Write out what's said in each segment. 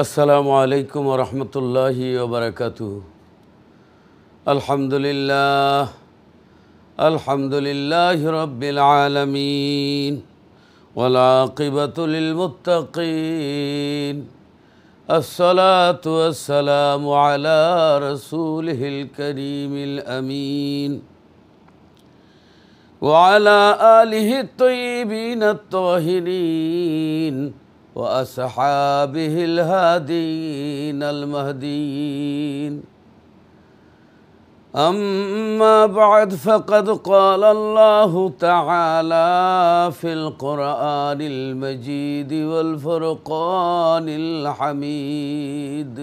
আসসালামু আলাইকুম ওয়া রাহমাতুল্লাহি ওয়া বারাকাতুহু। আলহামদুলিল্লাহি রাব্বিল আলামিন ওয়াল আকিবাতু লিল মুত্তাকিন। আসসালাতু ওয়াসসালামু আলা রাসূলিহিল কারীমিল আমিন ওয়া আলা আলিহি আত-তাইয়িবিনাত তাহিরিন وأصحابه الهادين المهديين. أما بعد فقد قال الله تعالى في القرآن المجيد والفرقان الحميد: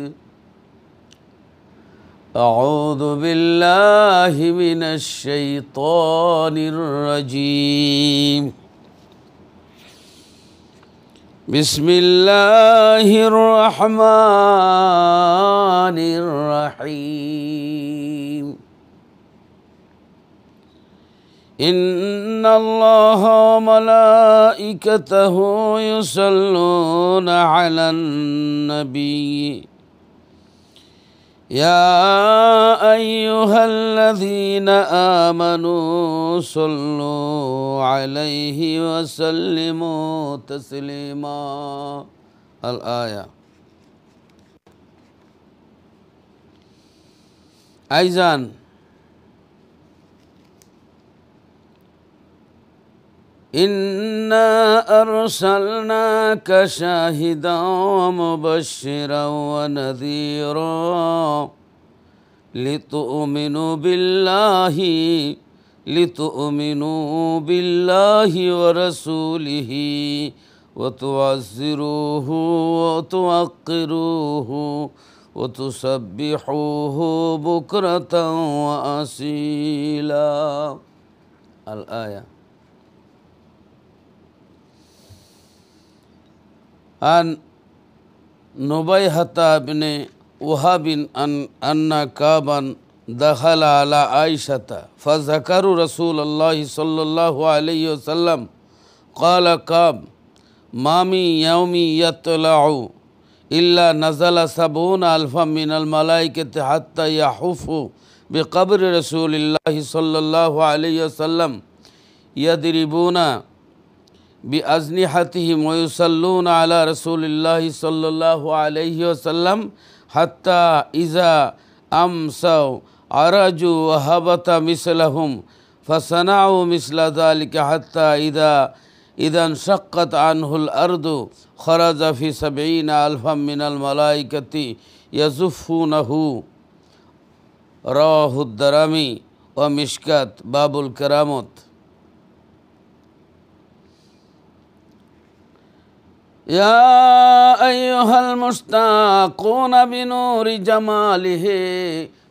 أعوذ بالله من الشيطان الرجيم. بسم الله الرحمن الرحيم. إن الله وملائكته يصلون على النبي يا أيها الذين آمنوا صلوا عليه وسلموا تسليما. الآية. أيضاً إنا أرسلناك شاهدا ومبشرا ونذيرا لتؤمنوا بالله ورسوله وتعزروه وتوقروه وتسبحوه بكرة وأصيلا. الآية. عن نبيهة بن وهب أن كعبا دخل على عائشة فذكروا رسول الله صلى الله عليه وسلم. قال كعب: ما من يوم يطلع إلا نزل 70,000 من الملائكة حتى يحفوا بقبر رسول الله صلى الله عليه وسلم يضربون بأجنحتهم ويصلون على رسول الله صلى الله عليه وسلم حتى إذا أمسوا عرجوا وهبط مثلهم فصنعوا مثل ذلك حتى إذا انشقت عنه الأرض خرج في 70,000 من الملائكة يزفونه. رواه الدارمي ومشكات باب الكرامات. يا أيها المشتاقون بنور جماله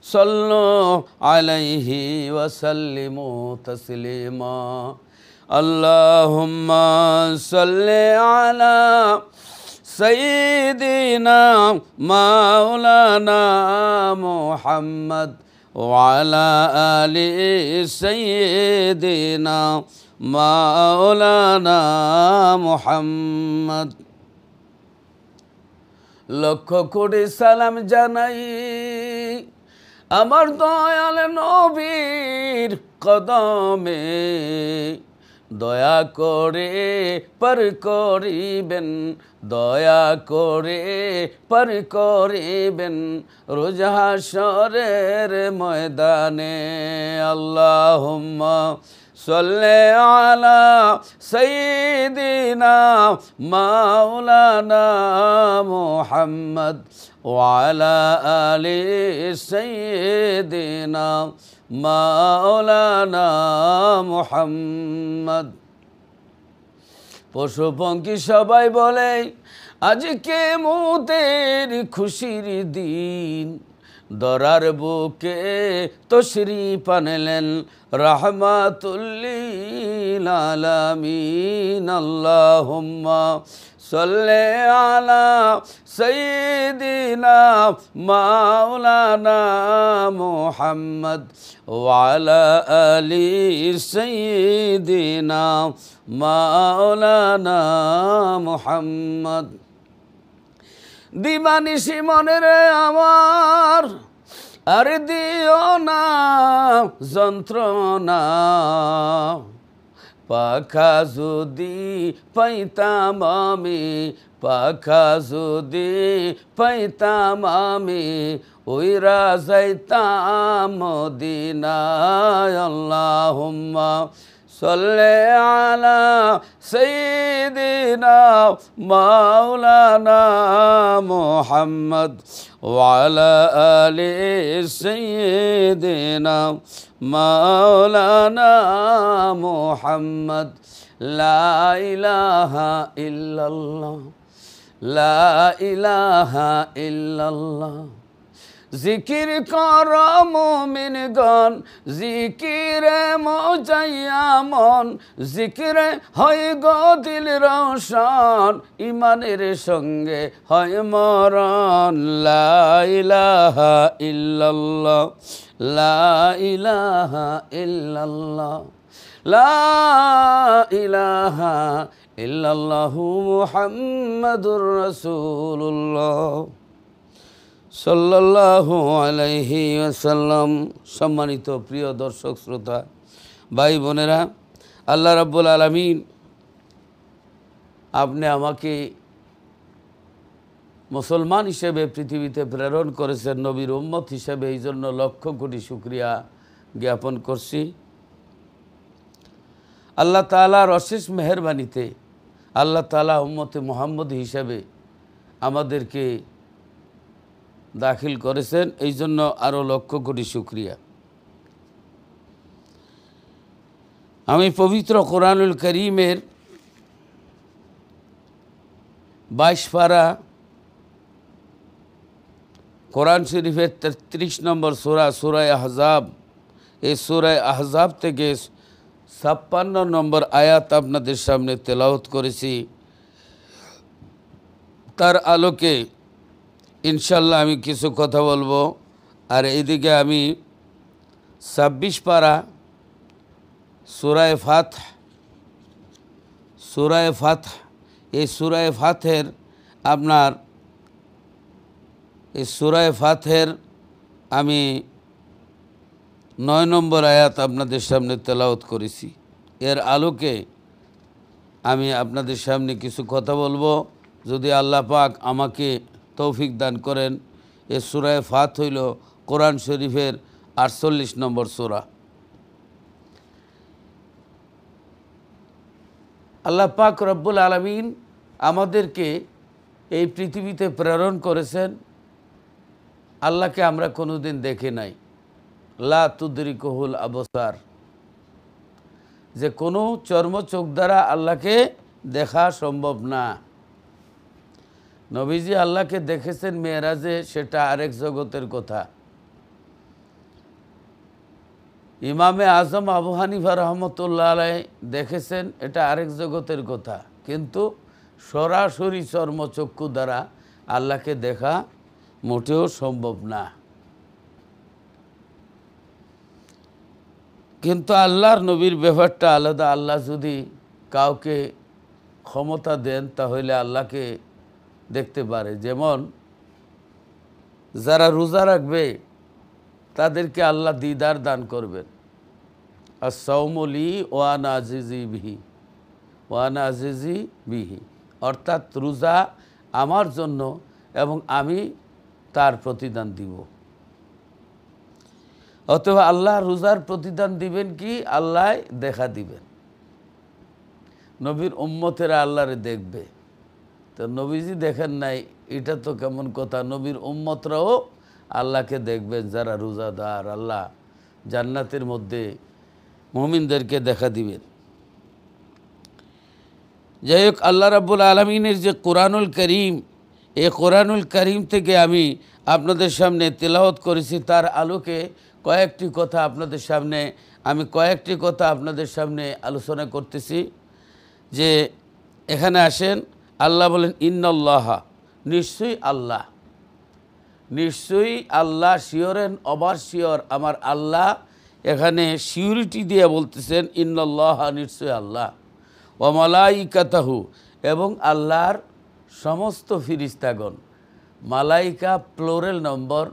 صلوا عليه وسلموا تسليما. اللهم صل على سيدنا مولانا محمد وعلى آل سيدنا مولانا محمد. লক্ষ কোটি সালাম জানাই আমার দয়াল নবীর কদমে, দয়া করে পার করিবেন, দয়া করে পার করিবেন রোজ হাশরের ময়দানে। আল্লাহুম্মা সাল্লি আলা সাইয়্যিদিনা মাওলানা মুহাম্মদ ওয়া আলা আলি সাইয়্যিদিনা মাওলানা মুহাম্মদ। পশু পঙ্খী সবাই বলে আজকে মউতের খুশির দিন, দরার বুকে তশরিফ আনলেন রাহমাতুল লিল আলামিন। আল্লাহুম্মা সাল্লি আলা সাইয়্যিদিনা মাওলানা মুহাম্মদ ওয়া আলা আলি সাইয়্যিদিনা মাওলানা মুহাম্মদ। দিবানিশি মনে রে আমার আর দিও না যন্ত্রণা, পাখা যদি পাইতাম আমি, পাখা যদি পাইতাম আমি, উইরা যাইতাম মদিনায়। আল্লাহুম্মা সাল্লি আলা সাইয়্যিদিনা মাওলানা মুহাম্মদ ওয়া আলা আলি সাইয়্যিদিনা মাওলানা মুহাম্মদ। লা ইলাহা ইল্লাল্লাহ, লা ইলাহা ইল্লাল্লাহ। জিকির কর মুমিনগণ, জিকিরে মজাইয়া মন, জিকিরে হয় গো দিল রোশন, ইমানের সঙ্গে হয় মরণ। লা ইলাহা ইল্লাল্লাহ, লা ইলাহা ইল্লাল্লাহ, লা ইলাহা ইল্লাল্লাহু মুহাম্মাদুর রাসূলুল্লাহ সাল্লাল্লাহু আলাইহি ওয়াসাল্লাম। সম্মানিত প্রিয় দর্শক শ্রোতা ভাই বোনেরা, আল্লাহ রাব্বুল আলামিন আপনি আমাকে মুসলমান হিসেবে পৃথিবীতে প্রেরণ করেছেন, নবীর উম্মত হিসেবে, এই জন্য লক্ষ কোটি শুকরিয়া জ্ঞাপন করছি। আল্লাহ তাআলার অশেষ মেহেরবানিতে আল্লাহ তাআলা উম্মতে মুহাম্মদ হিসেবে আমাদেরকে দাখিল করেছেন, এই জন্য আরও লক্ষ কোটি শুকরিয়া। আমি পবিত্র কোরআনুল কারীমের 22 পারা কোরআন শরীফের 33 নম্বর সূরা, সূরা আহজাব, এই সূরা আহজাব থেকে 56 নম্বর আয়াত আপনাদের সামনে তেলাওয়াত করেছি। তার আলোকে ইনশাল্লাহ আমি কিছু কথা বলবো। আর এইদিকে আমি 26 পারা সূরায়ে ফাতহ, সূরায়ে ফাতহ, এই সূরায়ে ফাতহের আপনার এই সূরায়ে ফাতহের আমি 9 নম্বর আয়াত আপনাদের সামনে তেলাওয়াত করেছি। এর আলোকে আমি আপনাদের সামনে কিছু কথা বলবো, যদি আল্লাহ পাক আমাকে তৌফিক দান করেন। এ সূরায়ে ফাত হইল কোরআন শরীফের 48 নম্বর সূরা। আল্লাহ পাক রব্বুল আলামিন আমাদেরকে এই পৃথিবীতে প্রেরণ করেছেন। আল্লাহকে আমরা কোনোদিন দেখি নাই, লা তুদরিকুহুল আবসার, যে কোনো চর্মচোখ দ্বারা আল্লাহকে দেখা সম্ভব না। নবীজি আল্লাহকে দেখেছেন মেরাজে, সেটা আরেক জগতের কথা। ইমামে আজম আবু হানিফা রহমতুল্লাহ আলাইহি দেখেছেন, এটা আরেক জগতের কথা। কিন্তু সরাসরি চর্মচক্ষু দ্বারা আল্লাহকে দেখা মোটেও সম্ভব না। কিন্তু আল্লাহর নবীর ব্যাপারটা আলাদা। আল্লাহ যদি কাউকে ক্ষমতা দেন তাহলে আল্লাহকে দেখতে পারে। যেমন যারা রোজা রাখবে তাদেরকে আল্লাহ দিদার দান করবেন। as-sawmu li wa ana azizi bihi wa ana azizi bihi, অর্থাৎ রোজা আমার জন্য এবং আমি তার প্রতিদান দিব। অথবা আল্লাহ রোজার প্রতিদান দিবেন কি? আল্লাহ দেখা দিবেন। নবীর উম্মতেরা আল্লাহরে দেখবে। তো নবীজি দেখেন নাই, এটা তো কেমন কথা? নবীর উম্মতরাও আল্লাহকে দেখবেন যারা রোজাদার। আল্লাহ জান্নাতের মধ্যে মুমিনদেরকে দেখা দিবেন। যাই হোক, আল্লাহ রাব্বুল আলামিনের যে কোরআনুল কারীম, এই কোরআনুল কারীম থেকে আমি আপনাদের সামনে তেলাওয়াত করেছি, তার আলোকে কয়েকটি কথা আপনাদের সামনে আলোচনা করতেছি। যে এখানে আসেন, আল্লাহ বলেন ইন্নাল্লাহা, নিশ্চয়ই আল্লাহ, নিশ্চয়ই আল্লাহ, শিওরেন ওভার শিওর, আমার আল্লাহ এখানে সিউরিটি দিয়ে বলতেছেন ইন্নাল্লাহা, নিশ্চয়ই আল্লাহ, ওয়া মালাইকাতাহু, এবং আল্লাহর সমস্ত ফিরিস্তাগণ। মালাইকা প্লোরেল নম্বর,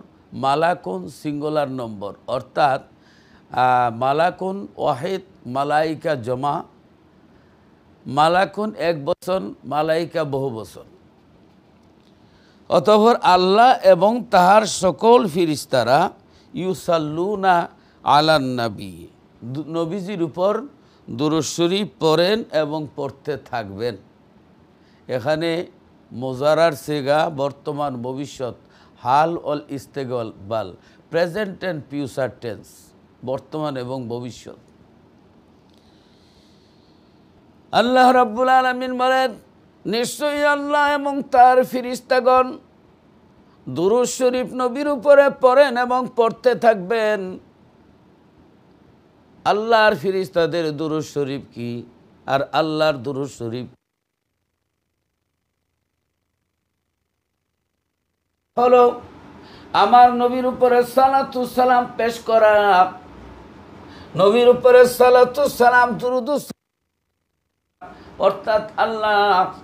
মালাকুন সিঙ্গুলার নম্বর, অর্থাৎ মালাকুন ওয়াহিদ মালাইকা জমা, মালাকুন এক বচন, মালাইকা বহু বচন। অতঃপর আল্লাহ এবং তাহার সকল ফিরিস্তারা ইউসাল্লুনা আলান নবী, নবীজির উপর দুরূদ শরীফ পড়েন এবং পড়তে থাকবেন। এখানে মোজারার সেগা বর্তমান ভবিষ্যৎ, হাল অল ইস্তেকবাল, প্রেজেন্ট অ্যান্ড ফিউচার টেন্স, বর্তমান এবং ভবিষ্যৎ। আল্লাহ রাব্বুল আলামিন বলেন, নিশ্চয়ই আল্লাহ এবং তার ফিরিস্তাগণ দুরূদ শরীফ নবীর উপরে পড়েন এবং পড়তে থাকবেন। আল্লাহর ফিরিস্তাদের দুরূদ শরীফ কি আর আল্লাহর দুরূদ শরীফ হলো আমার নবীর উপরে সালাতু সালাম পেশ করা, নবীর উপরে সালাতু সালাম দুরূদ, অর্থাৎ আল্লাহ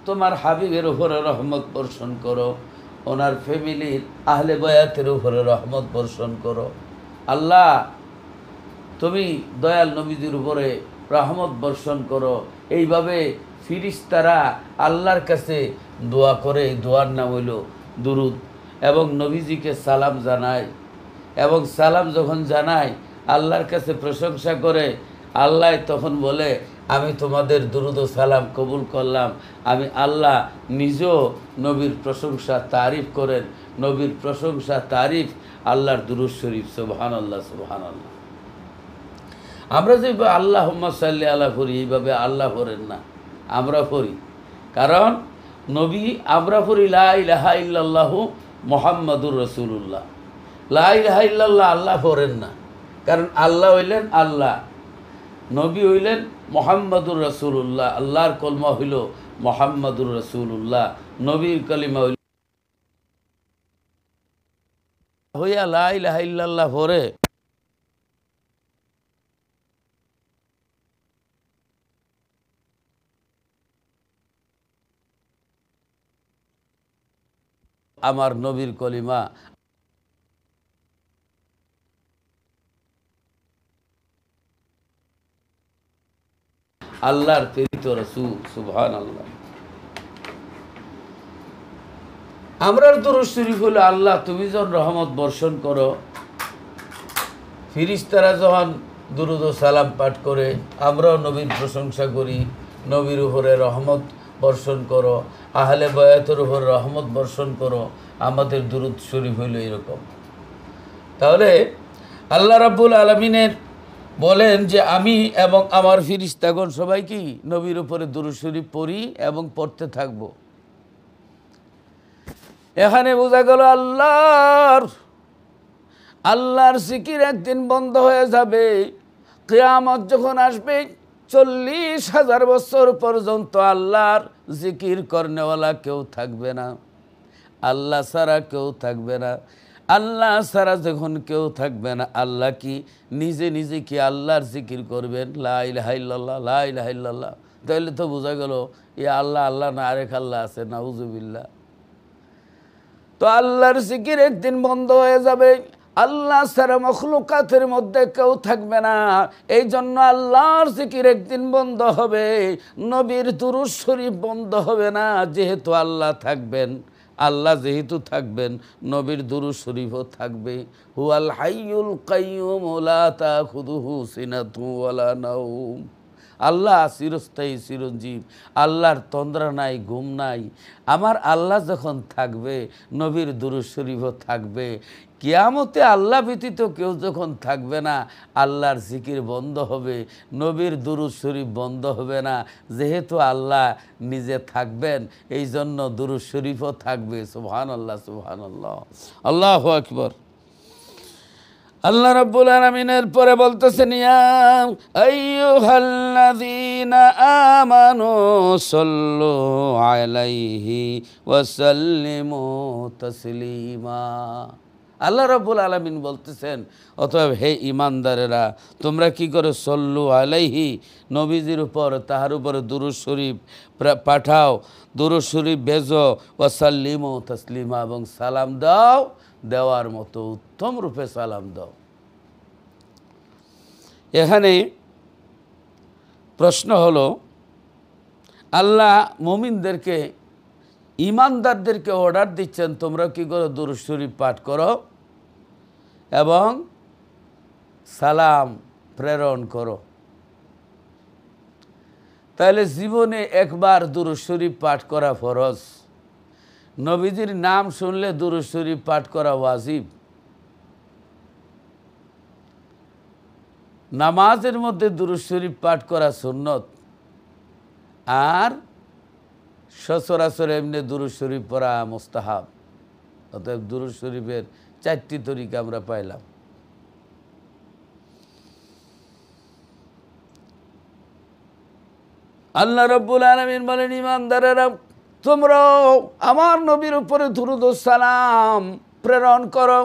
তোমার হাবিবের উপরে রহমত বর্ষণ করো, ওনার ফ্যামিলির আহলে বায়াতের উপরে রহমত বর্ষণ করো। আল্লাহ তুমি দয়াল নবীজির উপরে রহমত বর্ষণ করো। এইভাবে ফিরিস্তারা আল্লাহর কাছে দোয়া করে, দোয়ার নাম হইল দুরুদ, এবং নবীজিকে সালাম জানায়। এবং সালাম যখন জানায়, আল্লাহর কাছে প্রশংসা করে, আল্লাহ তখন বলে আমি তোমাদের দুরুদ ও সালাম কবুল করলাম। আমি আল্লাহ নিজেও নবীর প্রশংসা তারিফ করেন। নবীর প্রশংসা তারিফ আল্লাহর দুরূদ শরীফ। সুবহানাল্লাহ, সুবহানাল্লাহ। আমরা যেভাবে আল্লাহুম্মা সাল্লি আলা পড়ি, এইভাবে আল্লাহ পড়েন না, আমরা পড়ি। কারণ নবী আমরা পড়ি লা ইলাহা ইল্লাল্লাহু মুহাম্মাদুর রাসূলুল্লাহ। লা ইলাহা ইল্লাল্লাহ আল্লাহ পড়েন না, কারণ আল্লাহ হইলেন আল্লাহ, নবী হইলেন মুহাম্মাদুর রাসূলুল্লাহ। আল্লাহর কলমা হইল মুহাম্মাদুর রাসূলুল্লাহ, নবীর কলিমা হইল হইয়া লা ইলাহা ইল্লাল্লাহ পড়ে আমার নবীর কলিমা আল্লাহর প্রেরিত রাসূল। সুবহানাল্লাহ। আমরার দুরূদ শরীফ হলো আল্লাহ তুমি যখন রহমত বর্ষণ করো, ফিরিস্তারা যখন দুরূদ ও সালাম পাঠ করে, আমরাও নবীর প্রশংসা করি, নবীর উপরে রহমত বর্ষণ করো, আহলে বায়াতের উপর রহমত বর্ষণ করো। আমাদের দুরূদ শরীফ হইল এরকম। তাহলে আল্লাহ রাব্বুল আলামিনের বলেন যে আমি এবং আমার ফিরিস্তাগণ সবাই কি নবীর উপরে দুরূদ শরীফ পড়ি এবং পড়তে থাকব। এখানে বোঝা গেল আল্লাহর জিকির একদিন বন্ধ হয়ে যাবে। কিয়ামত যখন আসবে, 40,000 বছর পর্যন্ত আল্লাহর জিকির করনেওয়ালা কেউ থাকবে না, আল্লাহ ছাড়া কেউ থাকবে না। আল্লাহ ছাড়া যখন কেউ থাকবে না, আল্লাহ কি নিজে নিজে কি আল্লাহর জিকির করবেন? লা ইলাহা ইল্লাল্লাহ, লা ইলাহা ইল্লাল্লাহ। তাহলে তো বোঝা গেল এ আল্লাহ আল্লাহ না, আরেক আল্লাহ আছে, নাউজুবিল্লাহ। তো আল্লাহর জিকির একদিন বন্ধ হয়ে যাবে, আল্লাহ ছাড়া মখলুকাতের মধ্যে কেউ থাকবে না। এই জন্য আল্লাহর জিকির একদিন বন্ধ হবে, নবীর দুরূদ শরীফ বন্ধ হবে না। যেহেতু আল্লাহ থাকবেন, আল্লাহ যেহেতু থাকবেন, নবীর দুরূদ শরীফও থাকবে। হুয়াল হাইয়ুল কাইয়্যুম লা তাখুযুহু সিনাতুন ওয়ালা নাওম। আল্লাহ চিরস্থায়ী, চিরঞ্জীব, আল্লাহর তন্দ্রা নাই, ঘুম নাই। আমার আল্লাহ যখন থাকবে, নবীর দুরূদ শরীফও থাকবে। কিয়ামতে আল্লাহ ব্যতীত কেউ যখন থাকবে না, আল্লাহর জিকির বন্ধ হবে, নবীর দুরূদ শরীফ বন্ধ হবে না। যেহেতু আল্লাহ নিজে থাকবেন, এই জন্য দুরূদ শরীফও থাকবে। সুবহানাল্লাহ, সুবহানাল্লাহ, আল্লাহু আকবার। আল্লাহ রাব্বুল আলামিনের পরে বলতেছেন, ইয়া আইয়ুহাল্লাযীনা আমানু সাল্লু আলাইহি ওয়া সাল্লিমু তাসলিমা। আল্লাহ রাব্বুল আলামিন বলতেছেন, অতএব হে ঈমানদারেরা, তোমরা কি করে সল্লু আলাইহি, নবীজির উপর তাহার উপরে দুরূদ শরীফ পাঠাও, দুরূদ শরীফ ভেজো, ওয়াসাল্লিমু তাসলিমা, এবং সালাম দাও, দেওয়ার মতো উত্তম রূপে সালাম দাও। এখানে প্রশ্ন হলো, আল্লাহ মুমিনদেরকে, ঈমানদারদেরকে অর্ডার দিচ্ছেন তোমরা কি করো, দুরূদ শরীফ পাঠ করো এবং সালাম প্রেরণ করো। তাহলে জীবনে একবার দুরূদ শরীফ পাঠ করা ফরজ, নবীজির নাম শুনলে দুরূদ শরীফ পাঠ করা ওয়াজিব, নামাজের মধ্যে দুরূদ শরীফ পাঠ করা সুন্নত, আর সচরাচর এমনি দুরূদ শরীফ পড়া মুস্তাহাব। অতএব দুরূদ শরীফের 4টি তরিকা আমরা পাইলাম। আল্লাহ রাব্বুল আলামিন বলেন, ঈমানদারেরা, তোমরাও আমার নবীর উপরে দুরূদ ও সালাম প্রেরণ করো,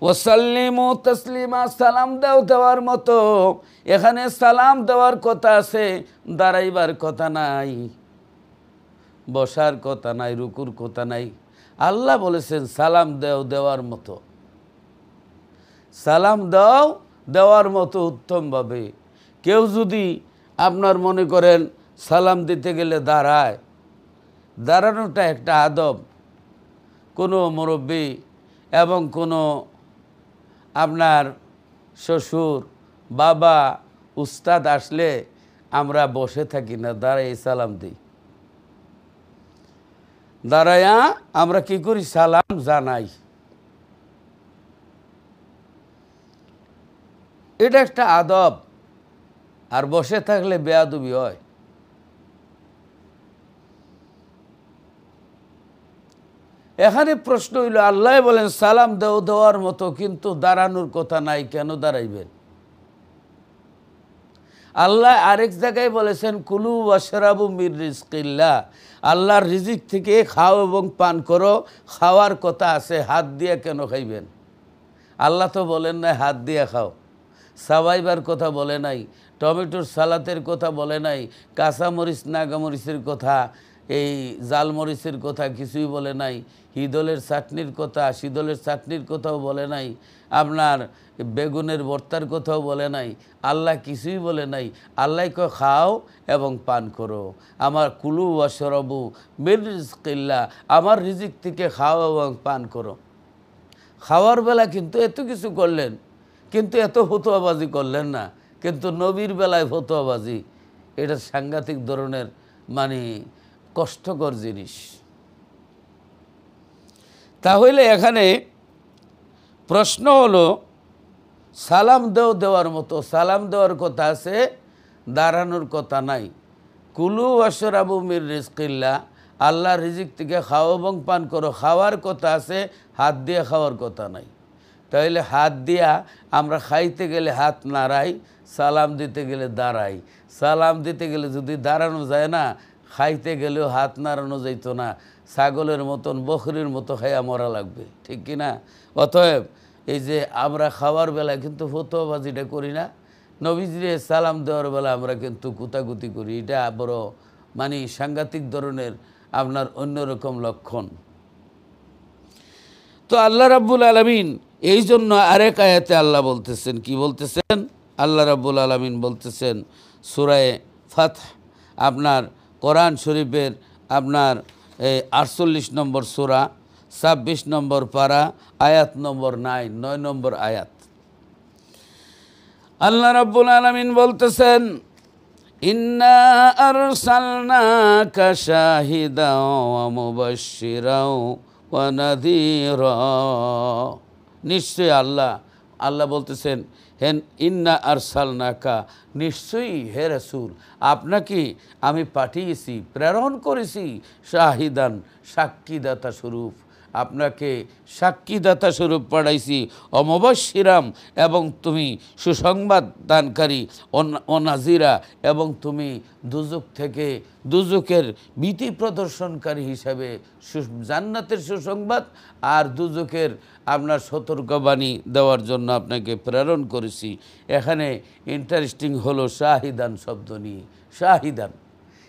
ওয়াসাল্লিমু তাসলিমা, সালাম দাও দেওয়ার মতো। এখানে সালাম দেওয়ার কথা আছে, দাঁড়াইবার কথা নাই, বসার কথা নাই, রুকুর কথা নাই। আল্লাহ বলেছেন সালাম দাও দেওয়ার মতো, সালাম দাও দেওয়ার মতো উত্তমভাবে। কেউ যদি আপনার মনে করেন সালাম দিতে গেলে দাঁড়ায়, দাঁড়ানোটা একটা আদব। কোনো মুরব্বী এবং কোনো আপনার শ্বশুর, বাবা, উস্তাদ আসলে আমরা বসে থাকি না, দাঁড়াই সালাম দিই। দাঁড়ায়া আমরা কি করি, সালাম জানাই। এটা একটা আদব। আর বসে থাকলে বেয়াদবি হয়। এখানে প্রশ্ন হইল, আল্লাহ বলেন সালাম দেও দেওয়ার মতো, কিন্তু দাঁড়ানোর কথা নাই, কেন দাঁড়াইবেন? আল্লাহ আরেক জায়গায় বলেছেন, কুলু ওয়াশরাবু মির রিজকিল্লাহ, আল্লাহর রিজিক থেকে খাও এবং পান করো। খাওয়ার কথা আছে, হাত দিয়ে কেন খাইবেন? আল্লাহ তো বলেন নাই হাত দিয়ে খাও। সাবাইবার কথা বলে নাই, টমেটোর সালাতের কথা বলে নাই, কাঁচামরিচ নাগামরিচের কথা, এই জালমরিচের কথা কিছুই বলে নাই, হিদলের চাটনির কথা, শীদলের চাটনির কথাও বলে নাই, আপনার বেগুনের ভর্তার কথাও বলে নাই। আল্লাহ কিছুই বলে নাই। আল্লাহ কয় খাও এবং পান করো। আমার কুলু ওয়াশরাবু মির রিজকিল্লাহ, আমার রিজিক থেকে খাও এবং পান করো। খাওয়ার বেলা কিন্তু এত কিছু করলেন, কিন্তু এত ফতোয়াবাজি করলেন না। কিন্তু নবীর বেলায় ফতোয়াবাজি, এটা সাংঘাতিক ধরনের মানে কষ্টকর জিনিস। তাহলে এখানে প্রশ্ন হলো, সালাম দেওয়ার মতো, সালাম দেওয়ার কথা আছে, দাঁড়ানোর কথা নাই। কুলু ওয়াশরাবু মির রিজকিল্লাহ, আল্লাহর রিজিক থেকে খাও এবং পান করো, খাওয়ার কথা আছে, হাত দিয়ে খাওয়ার কথা নাই। তাহলে হাত দিয়া আমরা খাইতে গেলে হাত নাড়াই, সালাম দিতে গেলে দাঁড়াই। সালাম দিতে গেলে যদি দাঁড়ানো যায় না, খাইতে গেলেও হাত নাড়ানো যাইতো না, ছাগলের মতন বকরির মতো খাইয়া মরা লাগবে, ঠিক কিনা? অতএব এই যে আমরা খাওয়ার বেলায় কিন্তু ফতোয়াবাজিটা করি না, নবীজিরে সালাম দেওয়ার বেলা আমরা কিন্তু কুতাকুতি করি। এটা বড় মানে সাংঘাতিক ধরনের আপনার অন্যরকম লক্ষণ। তো আল্লাহ রাব্বুল আলামিন এই জন্য আরেক আয়াতে আল্লাহ বলতেছেন, কি বলতেছেন? আল্লাহ রাব্বুল আলামিন বলতেছেন সূরা ফাতহ, আপনার কোরআন শরীফের আপনার 48 নম্বর সূরা, 26 নম্বর পারা, আয়াত নম্বর 9 নম্বর আয়াত। আল্লাহ রাব্বুল আলামিন বলতেছেন, ইন্না আরসালনাকা শাহিদাও ওয়া মুবাশশিরাও ওয়া নাযীরা। নিশ্চয়ই আল্লাহ বলতেছেন, হেন ইন্না আরসালনাকা, নিশ্চয়ই হে রাসূল, আপনাকে আমি পাঠিয়েছি, প্রেরণ করেছি, শাহিদান, সাক্ষীদাতা স্বরূপ, আপনাকে সাক্ষীদাতা স্বরূপ পাঠাইছি, অমুবাশশিরাম, এবং তুমি সুসংবাদ দানকারী, অনাজিরা, এবং তুমি দুজক থেকে দুজকের ভীতি প্রদর্শনকারী হিসাবে জান্নাতের সুসংবাদ আর দুজকের আপনার সতর্কবাণী দেওয়ার জন্য আপনাকে প্রেরণ করেছি। এখানে ইন্টারেস্টিং হলো শাহিদান শব্দ নিয়ে। শাহিদান,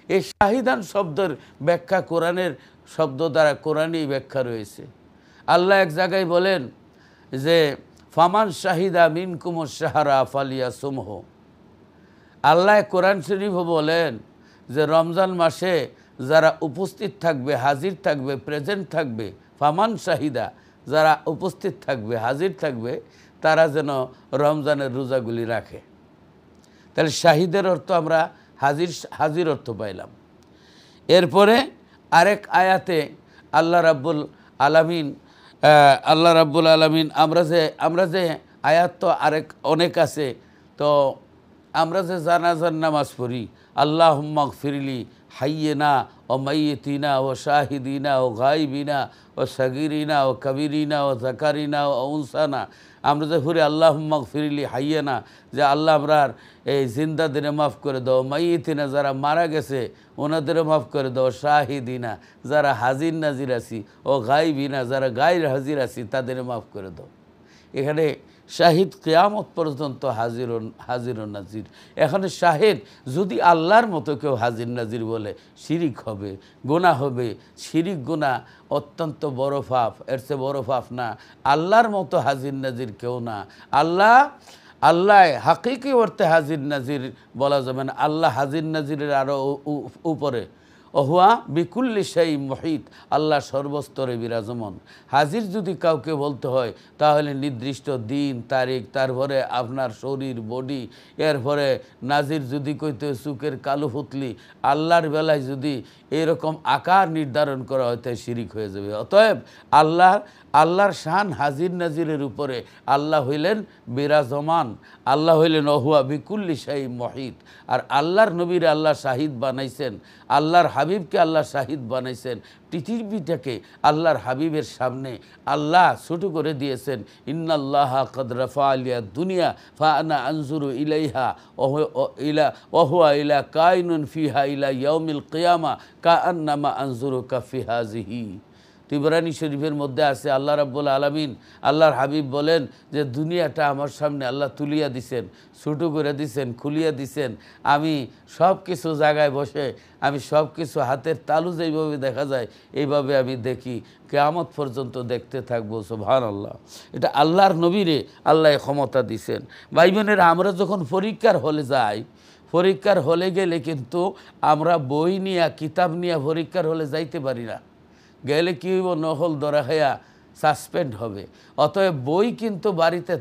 এই শাহিদান শব্দের ব্যাখ্যা কোরআনের শব্দ দ্বারা কোরআনেই ব্যাখ্যা রয়েছে। আল্লাহ এক জায়গায় বলেন যে ফামান শাহিদা মিনকুমুশ শাহরা ফালিয়াসুমহ। আল্লাহ কোরআন শরীফ বলেন যে রমজান মাসে যারা উপস্থিত থাকবে, হাজির থাকবে, প্রেজেন্ট থাকবে, ফামান শাহিদা, যারা উপস্থিত থাকবে, হাজির থাকবে, তারা যেন রমজানের রোজাগুলি রাখে। তাহলে শাহিদের অর্থ আমরা হাজির অর্থ পাইলাম। এরপরে আরেক আয়াতে আল্লাহ রাব্বুল আলামিন আমরা যে আয়াত তো আরেক অনেক আছে, তো আমরা যে জানাজার নামাজ পড়ি, আল্লাহুম্মা গফিরলি হাইয়িনা ও মাইয়িতিনা ও শাহিদিনা ও গায়বিনা ও সাগিরিনা ও কবিরিনা ও যাকারিনা ও উনসানা, আমরা যে পড়ি আল্লাহুম্মা গফিরলি হাইয়িনা, যে আল্লাহ আমরার এই জিন্দাদেরও মাফ করে দাও, মাইয়িতিনা যারা মারা গেছে ওনাদেরও মাফ করে দাও, শাহিদিনা যারা হাজির নাজির আছি, ও গায়বিনা যারা গায়র হাজির আছি তাদেরও মাফ করে দাও। এখানে শাহিদ কিয়ামত পর্যন্ত হাজির ও নাজির। এখানে শাহিদ যদি আল্লাহর মতো কেউ হাজির নাজির বলে শিরিক হবে, গুনাহ হবে। শিরিক গুনাহ অত্যন্ত বড় পাপ, এর চেয়ে বড় পাপ না। আল্লাহর মতো হাজির নাজির কেউ না। আল্লাহ হাকিকি অর্থে হাজির নাজির বলা যাবে না। আল্লাহ হাজির নাজিরের আরও উপরে। অহুয়া বিকুল্লি শাই মুহিত, আল্লাহ সর্বস্তরে বিরাজমান। হাজির যদি কাউকে বলতে হয় তাহলে নির্দিষ্ট দিন তারিখ, তারপরে আপনার শরীর বডি, এরপরে নাজির যদি কইতে চুকের কালো ফুতলি, আল্লাহর বেলায় যদি এরকম আকার নির্ধারণ করা হয় তাই শিরিক হয়ে যাবে। অতএব আল্লাহর শান হাজির নাজিরের উপরে। আল্লাহ হইলেন বিরাজমান, আল্লাহ হইলেন অহুয়া বিকুল্লি শাই মুহিত। আর আল্লাহর নবীরে আল্লাহ শাহিদ বানাইছেন, আল্লাহর হাবিবকে আল্লাহ শাহিদ বানাইছেন। পৃথিবীটাকে আল্লাহর হাবিবের সামনে আল্লাহ ছোটো করে দিয়েছেন। ইন্নাল্লাহা কদ রাফা আলিয়া দুনিয়া ফা আনা আনজুরু ইলাইহা ওহুয়া ইলা কাইনুন ফিহা ইলা ইয়াউমিল কিয়ামা কা আন্নামা আনজুরু কাফি হাজিহি। তিবরানি শরীফের মধ্যে আছে আল্লাহ রাব্বুল আলামিন, আল্লাহর হাবিব বলেন যে দুনিয়াটা আমার সামনে আল্লাহ তুলিয়া দিছেন, ছোটো করে দিছেন, খুলিয়া দিছেন। আমি সব কিছু জায়গায় বসে আমি সব কিছু হাতের তালু যেইভাবে দেখা যায় এইভাবে আমি দেখি, কিয়ামত পর্যন্ত দেখতে থাকবো। সুবহানাল্লাহ। এটা আল্লাহর নবীরে আল্লাহ ক্ষমতা দিছেন। ভাই বোনেরা, আমরা যখন পরীক্ষার হলে যাই, পরীক্ষার হলে গেলে কিন্তু আমরা বই নিয়ে কিতাব নিয়ে পরীক্ষার হলে যাইতে পারি না। গেলে কী হইব, নহল ধরা হইয়া সাসপেন্ড হবে। অতএব বই কিন্তু বাড়িতে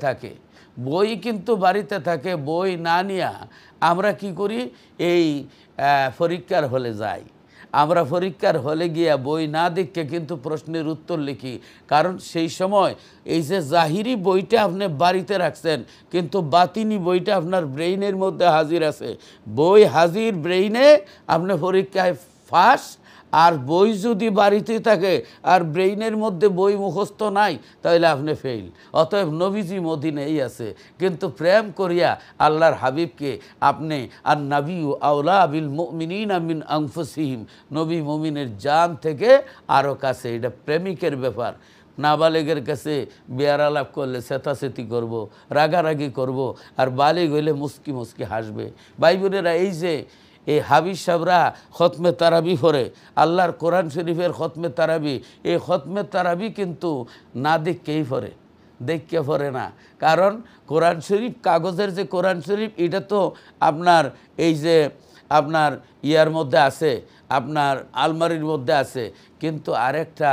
থাকে, বই না নিয়া আমরা কি করি, এই পরীক্ষার হলে যাই। আমরা পরীক্ষার হলে গিয়া বই না দেখে কিন্তু প্রশ্নের উত্তর লিখি। কারণ সেই সময় এই যে জাহিরি বইটা আপনি বাড়িতে রাখছেন, কিন্তু বাতিনি বইটা আপনার ব্রেইনের মধ্যে হাজির আছে। বই হাজির ব্রেইনে, আপনি পরীক্ষায় ফার্স্ট। আর বই যদি বাড়িতে থাকে আর ব্রেইনের মধ্যে বই মুখস্থ নাই, তাহলে আপনি ফেইল। অতএব নবীজি মদিনায় আছে, কিন্তু প্রেম করিয়া আল্লাহর হাবিবকে আপনি আর নবী আওলা বিল মুমিনিনা মিন আনফুসিহিম, নবী মুমিনের জান থেকে আরও কাছে। এটা প্রেমিকের ব্যাপার। নাবালেগের কাছে বিয়ার আলাপ করলে চেতাচেতি করব, রাগারাগি করব, আর বালিগ হইলে মুস্কি মুস্কি হাসবে। ভাই বোনেরা, এই যে এই হাবিজ সাহরা খতমে তারাবি পড়ে, আল্লাহর কোরআন শরীফের খতমে তারাবি, এই খতমে তারাবি কিন্তু না দেখকেই পড়ে, দেখকে পড়ে না। কারণ কোরআন শরীফ, কাগজের যে কোরআন শরীফ, এটা তো আপনার এই যে আপনার ইয়ার মধ্যে আছে, আপনার আলমারির মধ্যে আছে। কিন্তু আরেকটা,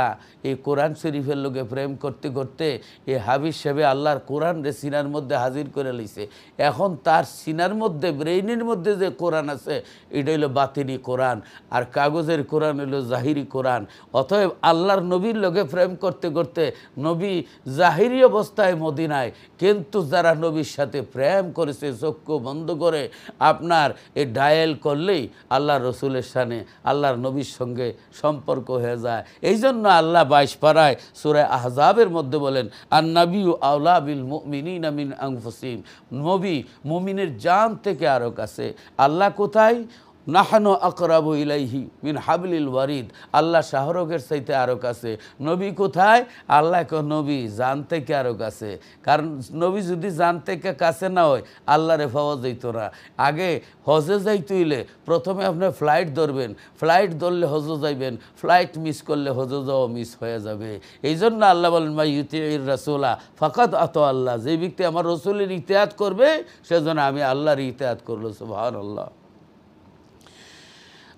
এই কোরআন শরীফের লোকে প্রেম করতে করতে এই হাবিজ সাহেব আল্লাহর কোরআন রে সিনার মধ্যে হাজির করে লইছে। এখন তার সিনার মধ্যে, ব্রেইনের মধ্যে যে কোরআন আছে, এটা হইল বাতিনি কোরআন, আর কাগজের কোরআন হইল জাহিরি কোরআন। অতএব আল্লাহর নবীর লোকে প্রেম করতে করতে নবী জাহিরি অবস্থায় মদিনায়, কিন্তু যারা নবীর সাথে প্রেম করেছে চক্ষু বন্ধ করে, আপনার এই ডায়াল করলেই আল্লাহ রসুলের সানে, আল্লাহর নবীর সঙ্গে সম্পর্ক হয়ে যায়। এই জন্য আল্লাহ 22 পারায় সূরা আহজাবের মধ্যে বলেন, আন-নাবিয়্যু আওলা বিল মুমিনিনা মিন আনফুসিহিম, নবী মুমিনের জান থেকে আরও কাছে। আল্লাহ কোথায়? নাহনু আকরাবু ইলাইহি মিন হাবলিল ওয়ারিদ, আল্লাহ শাহরগের চাইতে আরও কাছে। নবী কোথায়? আল্লাহ নবী জান থেকে আরও কাছে। কারণ নবী যদি জান থেকে কাছে না হয় আল্লাহরে পাওয়া যাইত না। আগে হজে যাইতে হইলে প্রথমে আপনি ফ্লাইট ধরবেন, ফ্লাইট ধরলে হজে যাইবেন, ফ্লাইট মিস করলে হজে যাওয়া মিস হয়ে যাবে। এই জন্য আল্লাহ বলেন, মা ইউতিইর রাসূলা ফাকাদ আতা আল্লাহ, যে ব্যক্তি আমার রসুলের ইতিআত করবে সেজন্য আমি আল্লাহর ইতিআত করলো। সুবহানাল্লাহ।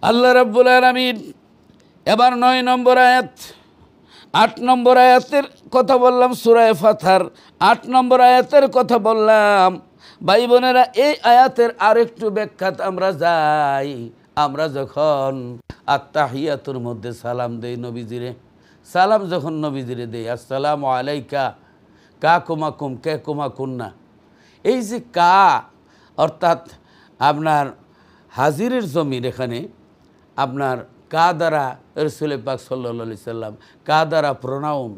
আল্লাহ রাব্বুল আলামিন এবার 9 নম্বর আয়াত, 8 নম্বর আয়াতের কথা বললাম সূরা ফাতহার 8 নম্বর আয়াতের কথা বললাম। ভাই বোনেরা, এই আয়াতের আরেকটু ব্যাখ্যাত আমরা যাই। আমরা যখন আত্তাহিয়াতুর মধ্যে সালাম দেই নবীজিরে, সালাম যখন নবীজিরে দেই, আসসালামু আলাইকা কা কুমাকুম কে কুমাকুন্না, এই যে কা অর্থাৎ আপনার হাজিরের জমির, এখানে আপনার কা দ্বারা রসুল পাক সাল্লাল্লাহু আলাইহি সাল্লাম, কা দ্বারা প্রোনাউন।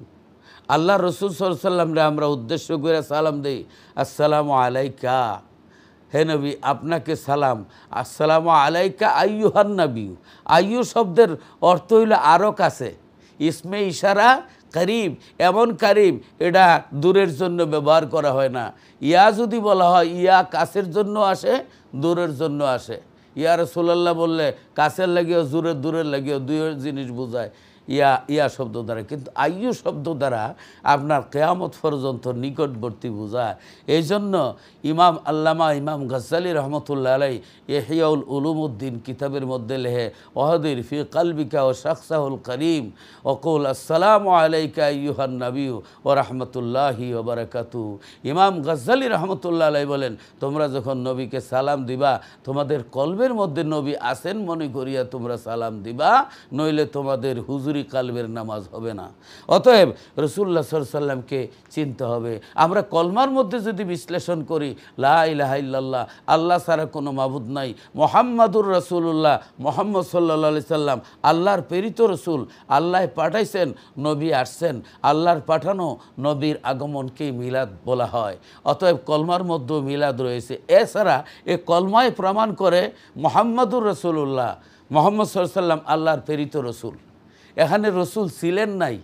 আল্লাহ রসুল সাল্লাল্লাহু আলাইহি সাল্লামরে আমরা উদ্দেশ্য করে সালাম দেই, আসসালামু আলাইকা, হে নবী আপনাকে সালাম। আসসালামু আলাইকা আইয়ুহান নবী, আইয়ু শব্দের অর্থ হইল আরও কাছে, ইসমে ইশারা করিব, এমন করিব এটা দূরের জন্য ব্যবহার করা হয় না। ইয়া যদি বলা হয়, ইয়া কাছের জন্য আসে, দূরের জন্য আসে। ইয়া রাসূলুল্লাহ বললে কাছের লাগেও দূরের লাগেও দুই জিনিস বোঝায় ইয়া শব্দ দ্বারা। কিন্তু আইয়ু শব্দ দ্বারা আপনার কিয়ামত পর্যন্ত নিকটবর্তী বোঝায়। এই জন্য ইমাম গাজ্জালী রহমতুল্লাহ আলাইহি ইহইয়াউল উলুমউদ্দিন কিতাবের মধ্যে লেখে, ওয়াহদির ফি কলবিকা ও শাখসাহুল করিম ওকুল আসসালামু আলাইকা আইয়ুহান নবী ওয়া রাহমাতুল্লাহি ওয়া বারাকাতুহু। ইমাম গাজ্জালী রহমতুল্লাহ আলাইহি বলেন, তোমরা যখন নবীকে সালাম দিবা, তোমাদের কলবের মধ্যে নবী আছেন মনে করিয়া তোমরা সালাম দিবা, নইলে তোমাদের হুজুরি কালবের নামাজ হবে না। অতএব রাসূলুল্লাহ সাল্লাল্লাহু আলাইহি সাল্লামকে চিনতে হবে। আমরা কলমার মধ্যে যদি বিশ্লেষণ করি, লা ইলাহা ইল্লাল্লাহ, আল্লাহ ছাড়া কোনো মাবুদ নাই, মুহাম্মাদুর রাসূলুল্লাহ, মুহাম্মদ সাল্লাল্লাহু আলাইহি সাল্লাম আল্লাহর প্রেরিত রসুল, আল্লাহ পাঠাইছেন, নবী আসছেন, আল্লাহর পাঠানো নবীর আগমনকেই মিলাদ বলা হয়। অতএব কলমার মধ্যেও মিলাদ রয়েছে। এছাড়া এ কলমায় প্রমাণ করে মুহাম্মাদুর রাসূলুল্লাহ, মুহাম্মদ সাল্লাল্লাহু আলাইহি সাল্লাম আল্লাহর প্রেরিত রসুল। এখানে রসুল ছিলেন নাই,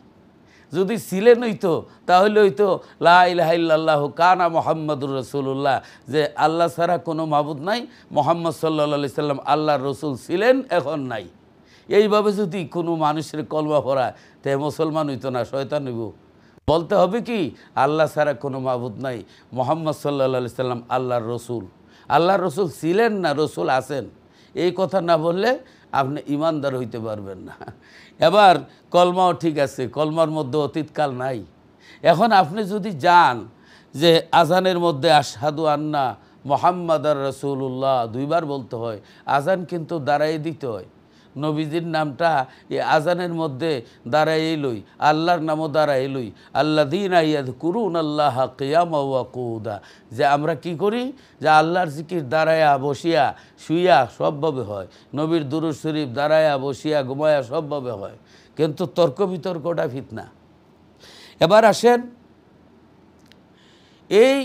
যদি ছিলেন হইতো তাহলে হইতো লা ইলাহা ইল্লাল্লাহু কানা মুহাম্মাদুর রাসূলুল্লাহ, যে আল্লাহ ছাড়া কোনো মাবুদ নাই, মুহাম্মদ সাল্লাল্লাহু আলাইহি সাল্লাম আল্লাহর রসুল ছিলেন, এখন নাই। এইভাবে যদি কোনো মানুষের কলমা পড়ায় তে মুসলমান হইতো না, শয়তান হইব। বলতে হবে কি, আল্লাহ ছাড়া কোনো মাবুদ নাই, মুহাম্মদ সাল্লাল্লাহু আলাইহি সাল্লাম আল্লাহর রসুল। আল্লাহর রসুল ছিলেন না, রসুল আছেন। এই কথা না বললে আপনি ইমানদার হইতে পারবেন না। এবার কলমাও ঠিক আছে, কলমার মধ্যে অতীতকাল নাই। এখন আপনি যদি যান যে আজানের মধ্যে আশহাদু আন্না মুহাম্মাদার রাসূলুল্লাহ 2 বার বলতে হয়, আজান কিন্তু দাঁড়াই দিতে হয়। নবীজির নামটা এই আজানের মধ্যে দাঁড়াই লই, আল্লাহর নামও দাঁড়াই লই, আল্লাযীনা ইয়াযকুরুনাল্লাহা কিয়ামান ওয়া কুউদা, যে আমরা কি করি, যে আল্লাহর জিকির দাঁড়ায়া বসিয়া শুইয়া সবভাবে হয়, নবীর দুরূদ শরীফ দাঁড়ায়া বসিয়া ঘুমায়া সবভাবে হয়, কিন্তু তর্ক বিতর্কটা ফিতনা। এবার আসেন, এই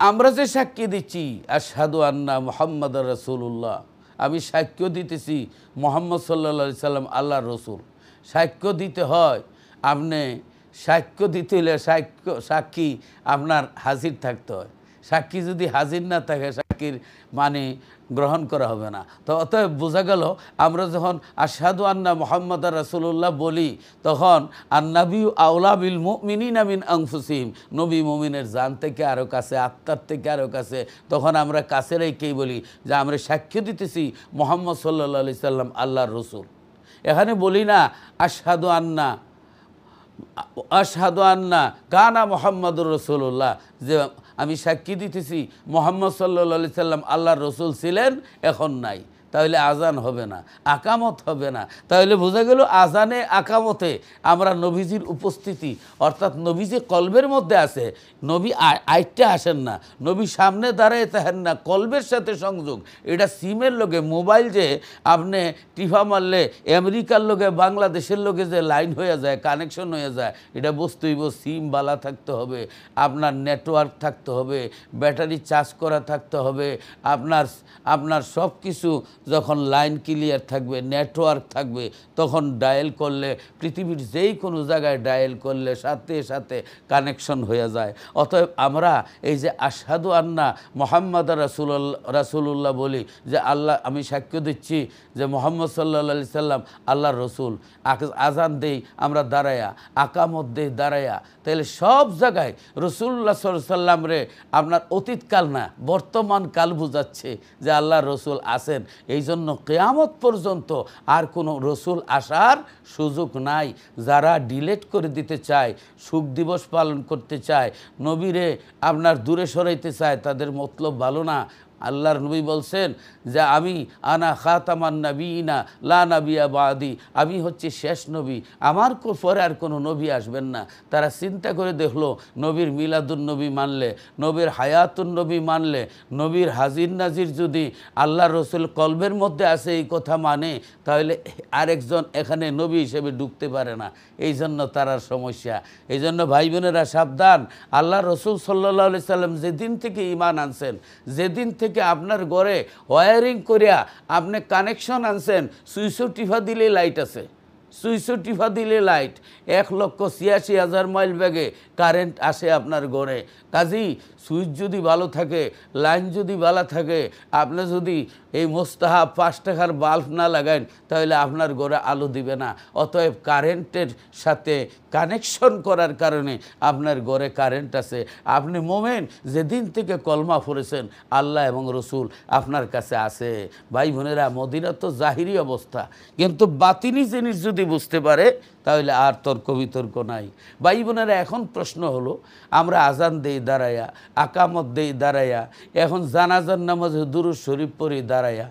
আমরা যে সাক্ষী দিচ্ছি আশহাদু আন্না মুহাম্মাদার রাসূলুল্লাহ, আমি সাক্ষ্য দিতেছি মুহাম্মদ সাল্লাল্লাহু আলাইহি সাল্লাম আল্লাহর রসুল। সাক্ষ্য দিতে হয়, আপনি সাক্ষ্য দিতে হলে সাক্ষী আপনার হাজির থাকতে হয়। সাক্ষী যদি হাজির না থাকে, সাক্ষীর মানে গ্রহণ করা হবে না। তো অতএব বোঝা গেল, আমরা যখন আশহাদু আন্না মুহাম্মাদার রাসূলুল্লাহ বলি, তখন আন-নাবিয়্যু আওলা বিল মুমিনিনা মিন আনফুসিহিম, নবী মুমিনের জান থেকে আরও কাছে, আত্মার থেকে আরও কাছে। তখন আমরা কাছে রেখেই বলি যে আমরা সাক্ষ্য দিতেছি মুহাম্মদ সাল্লাল্লাহু আলাইহি সাল্লাম আল্লাহর রসুল। এখানে বলি না আশহাদু আন্না কানা মুহাম্মাদুর রাসূলুল্লাহ, যে আমি সাক্ষী দিতেছি মুহাম্মদ সাল্লাল্লাহু আলাইহি সাল্লাম আল্লাহর রসুল ছিলেন, এখন নাই। তাহলে আজান হবে না, আকামত হবে না। তাহলে বোঝা গেল আজানে আকামতে আমরা নবীজির উপস্থিতি অর্থাৎ নবীজি কলবের মধ্যে আছে। নবী আইটটা আসেন না, নবী সামনে দাঁড়ায় থাকেন না, কলবের সাথে সংযোগ। এটা সিমের লোকে মোবাইল যে আপনি টিফা মারলে আমেরিকার লোকে বাংলাদেশের লোকে যে লাইন হয়ে যায়, কানেকশন হয়ে যায়, এটা বুঝতেইব সিম বালা থাকতে হবে, আপনার নেটওয়ার্ক থাকতে হবে, ব্যাটারি চার্জ করা থাকতে হবে, আপনার সব কিছু যখন লাইন ক্লিয়ার থাকবে, নেটওয়ার্ক থাকবে, তখন ডায়াল করলে পৃথিবীর যেই কোনো জায়গায় ডায়াল করলে সাথে সাথে কানেকশন হয়ে যায়। অতএব আমরা এই যে আশহাদু আন্না মুহাম্মাদ রাসূলুল্লাহ বলি, যে আল্লাহ, আমি সাক্ষ্য দিচ্ছি যে মুহাম্মদ সাল্লাল্লাহু আলাইহি সাল্লাম আল্লাহর রসুল, আজান দেই আমরা দাঁড়ায়া, আকামত দেই দাঁড়ায়া, তাহলে সব জায়গায় রসুল্লাহ সাল্লাল্লাহু আলাইহি সাল্লাম রে আপনার অতীতকাল না বর্তমান কাল বুঝাচ্ছে যে আল্লাহর রসুল আসেন। এই জন্য কিয়ামত পর্যন্ত আর কোনো রসুল আসার সুযোগ নাই। যারা ডিলেট করে দিতে চায়, সুখ দিবস পালন করতে চায়, নবীরে আপনার দূরে সরাইতে চায়, তাদের মতলব ভালো না। আল্লাহর নবী বলছেন যে আমি আনা খাতামান নবীনা লা নবিয়া বাদি, আমি হচ্ছে শেষ নবী, আমার পরে আর কোনো নবী আসবেন না। তারা চিন্তা করে দেখলো, নবীর মিলাদুন নবী মানলে, নবীর হায়াতুন নবী মানলে, নবীর হাজির নাজির যদি আল্লাহ রসুল কলবের মধ্যে আছে এই কথা মানে, তাহলে আরেকজন এখানে নবী হিসেবে ঢুকতে পারে না। এই জন্য তারার সমস্যা। এই জন্য ভাই বোনেরা সাবধান। আল্লাহ রসুল সাল্লাল্লাহু আলাইহি সাল্লাম যেদিন থেকে ঈমান আনছেন, যেদিন থেকে আপনার ঘরে ওয়ারিং করিয়া আপনি কানেকশন আনছেন, সুইচও টিফা দিলে লাইট আছে, সুইচও টিফা দিলে লাইট, 1,86,000 মাইল বেগে কারেন্ট আসে আপনার ঘরে। কাজেই সুইচ যদি ভালো থাকে, লাইন যদি ভালো থাকে, আপনি যদি এই মোস্তাহাব 5 টাকার বাল্ব না লাগান, তাহলে আপনার ঘরে আলো দিবে না। অতএব কারেন্টের সাথে কানেকশন করার কারণে আপনার ঘরে কারেন্ট আছে। আপনি মোমেন, যেদিন থেকে কলমা পড়েছেন, আল্লাহ এবং রসুল আপনার কাছে আছে। ভাই বোনেরা, মদিনা তো জাহিরি অবস্থা, কিন্তু বাতিনি জিনিস যদি বুঝতে পারে তাহলে আর তর্ক বিতর্ক নাই। ভাই বোনেরা, এখন প্রশ্ন হলো, আমরা আজান দেই দাঁড়ায়া, আকামত দেই দাঁড়ায়া, এখন জানাজার নামাজে দুরূদ শরীফ পড়ি দাঁড়ায়া।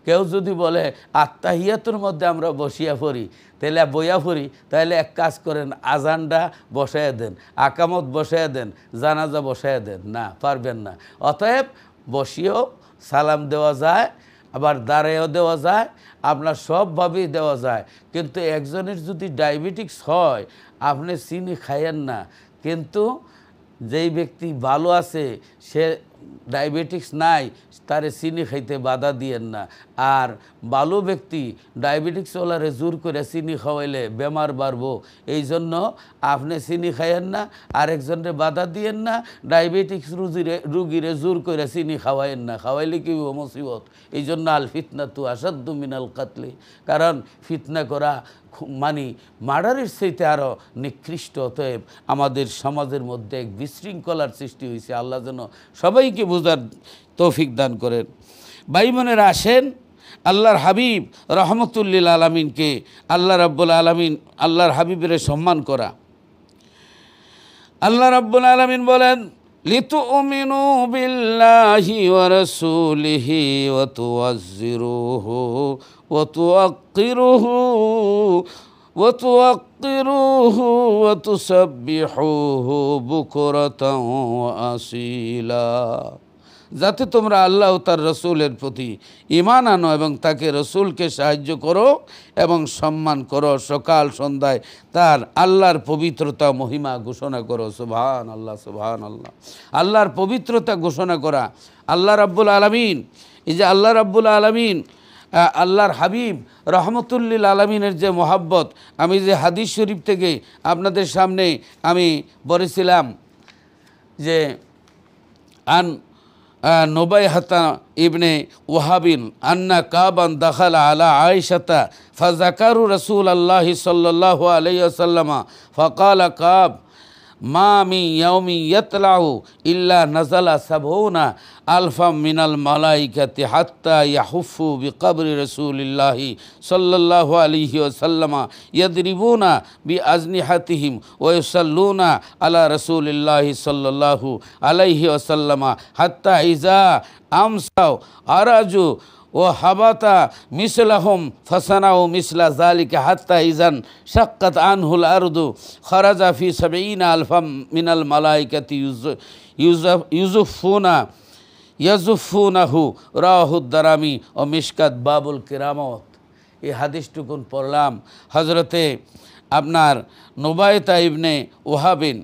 কেউ যদি বলে আত্তাহিয়াতুর মধ্যে আমরা বসিয়া পড়ি, তাহলে বইয়া পড়ি, তাহলে এক কাজ করেন, আজানটা বসাইয়া দেন, আকামত বসাইয়া দেন, জানাজা বসাইয়া দেন। না, পারবেন না। অতএব বসিয়েও সালাম দেওয়া যায়, আবার দাঁড়াইও দেওয়া যায়, আপনার সবভাবেই দেওয়া যায়। কিন্তু একজনের যদি ডায়াবেটিক্স হয়, আপনি চিনি খাইয়েন না, কিন্তু যেই ব্যক্তি ভালো আছে, সে ডায়াবেটিক্স নাই, তারে চিনি খাইতে বাধা দিয়েন না। আর ভালো ব্যক্তি ডায়াবেটিক্স ওলারে জোর করে চিনি খাওয়াইলে বেমার বাড়বো, এই জন্য আপনি চিনি খাইয়েন না, আরেকজনের বাধা দিয়েন না। ডায়াবেটিক্স রুগীরে জোর করে চিনি খাওয়াইন না, খাওয়াইলে কি মুসিবত। এই জন্য আল ফিতনাতু আসাদ্দু মিনাল কাতলি, কারণ ফিতনা করা মানে মার্ডারের চাইতে আরও নিকৃষ্ট। অতএব আমাদের সমাজের মধ্যে এক বিশৃঙ্খলার সৃষ্টি হয়েছে। আল্লাহ যেন সবাইকে বোঝার তৌফিক দান করেন। ভাই বোনেরা, আসেন আল্লাহর হাবিব রহমতুল্লিল আলমিনকে, আল্লাহ রাব্বুল আলমিন, আল্লাহর হাবিবের সম্মান করা। আল্লাহ রাব্বুল আলমিন বলেন, লিতুমিনু বিল্লাহি ওয়া রাসূলিহি ওয়া তুআজ্জিরুহু ওয়া তুআক্কিরুহু ওয়া তুআক্কিরুহু ওয়া তুসাব্বিহুহু বুকরাতান ওয়া আসীলা। যাতে তোমরা আল্লাহ ও তার রসুলের প্রতি ঈমান আনো এবং তাকে রসুলকে সাহায্য করো এবং সম্মান করো, সকাল সন্ধ্যায় তার আল্লাহর পবিত্রতা মহিমা ঘোষণা করো। সুবহান আল্লাহ, সুবহান আল্লাহ। আল্লাহর পবিত্রতা ঘোষণা করা। আল্লাহ রাব্বুল আলামিন, এই যে আল্লাহ রাব্বুল আলামিন, আল্লাহর হাবিব রহমতুল্লিল আলমিনের যে মোহাব্বত, আমি যে হাদিস শরীফ থেকে আপনাদের সামনে আমি বলেছিলাম যে আন নুবাইহাতা ইবনে ওয়াহাবিন আন্না কাবান দাখালা আলা আয়েশাতা ফাযাকারু রাসূলুল্লাহি সাল্লাল্লাহু আলাইহি ওয়াসাল্লাম ফাকালা কাব মা মিন ইয়াউমি ইয়াতলাউ ইল্লা নাযালা সাবউনা আলফাম মিনাল মালাইকাতি হাত্তা ইয়াহুফু বিকবরি রাসূলিল্লাহি সাল্লাল্লাহু আলাইহি ওয়াসাল্লামা ইয়াদরিবুনা বিআজনিহাতিহিম ওয়া ইউসাল্লুনা আলা রাসূলিল্লাহি সাল্লাল্লাহু আলাইহি ওয়াসাল্লামা হাত্তা ইজা আমসাও আরাজু ও হাবাতা মিসলাহুম ফাসানাউ মিসলা যালিকা হাত্তা ইজান শাক্কাত আনহুল আরদু খারাজা ফি সাবঈনা আলফাম মিনাল মালাইকাতি ইয়াজুফুনাহু রাহুদ দারামি ও মিশকাত বাবুল কিরামত। এই হাদিসটুকুন পড়লাম হজরতে আপনার নুবায়তা ইবনে ওয়াহাবিন,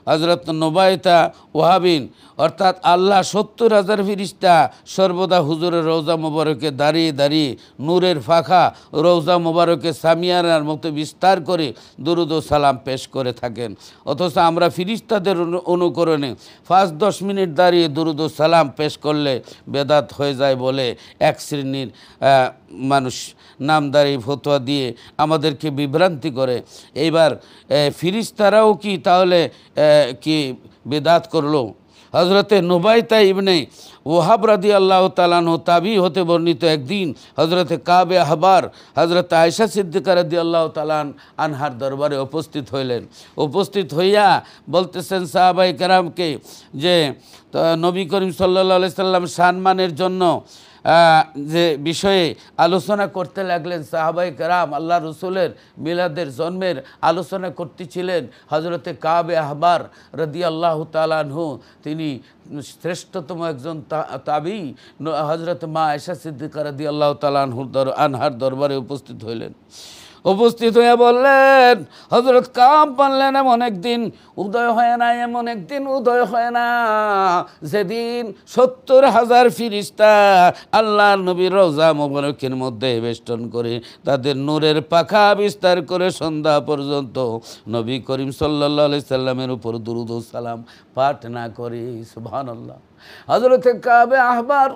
হজরত নুবায়তা ওয়াহাবিন অর্থাৎ আল্লাহ ৭০,০০০ ফিরিস্তা সর্বদা হুজুরের রওজা মোবারকে দাঁড়িয়ে দাঁড়িয়ে নূরের ফাঁকা রওজা মোবারকে সামিয়ানার মতো বিস্তার করে দুরুদ ও সালাম পেশ করে থাকেন। অথচ আমরা ফিরিস্তাদের অনুকরণে ৫-১০ মিনিট দাঁড়িয়ে দুরুদ ও সালাম পেশ করলে বেদাত হয়ে যায় বলে এক শ্রেণীর মানুষ নামদারি ফতোয়া দিয়ে আমাদেরকে বিভ্রান্তি করে। এইবার ফিরিস্তারাও কি তাহলে কি বেদাত করলো? হজরতে নুবায়তা ইবনে ওয়াহাব রাদিয়াল্লাহু তাআলা আনহু তাবি হতে বর্ণিত একদিন হজরতে কাবে আহবার হজরত আয়েশা সিদ্দিকা রাদিয়াল্লাহু তাআলা আনহার দরবারে উপস্থিত হইলেন। উপস্থিত হইয়া বলতেছেন সাহাবায়ে কেরামকে যে নবী করিম সাল্লাল্লাহু আলাইহি সাল্লাম সম্মানের জন্য যে বিষয়ে আলোচনা করতে লাগলেন। সাহাবায়ে কেরাম আল্লাহ রসুলের মিলাদের জন্মের আলোচনা করতেছিলেন। হজরতে কাবে আহবার রাদিয়াল্লাহু তাআলা আনহু তিনি শ্রেষ্ঠতম একজন তাবি হজরত মা আয়েশা সিদ্দিকা রাদিয়াল্লাহু তাআলা আনহার দরবারে উপস্থিত হইলেন। উপস্থিত হয়ে বললেন, হজরত কাব বললেন, এমন একদিন উদয় হয় না, এমন একদিন উদয় হয় না যেদিন ৭০,০০০ ফিরিস্তা আল্লাহর নবীর রওজা মোবারকের মধ্যে বেষ্টন করে তাদের নূরের পাখা বিস্তার করে সন্ধ্যা পর্যন্ত নবী করিম সাল্লাল্লাহু আলাইহি সাল্লামের উপর দুরূদ ও সালাম পাঠ না করে। সুবহানাল্লাহ। হজরতে কাবে আহবার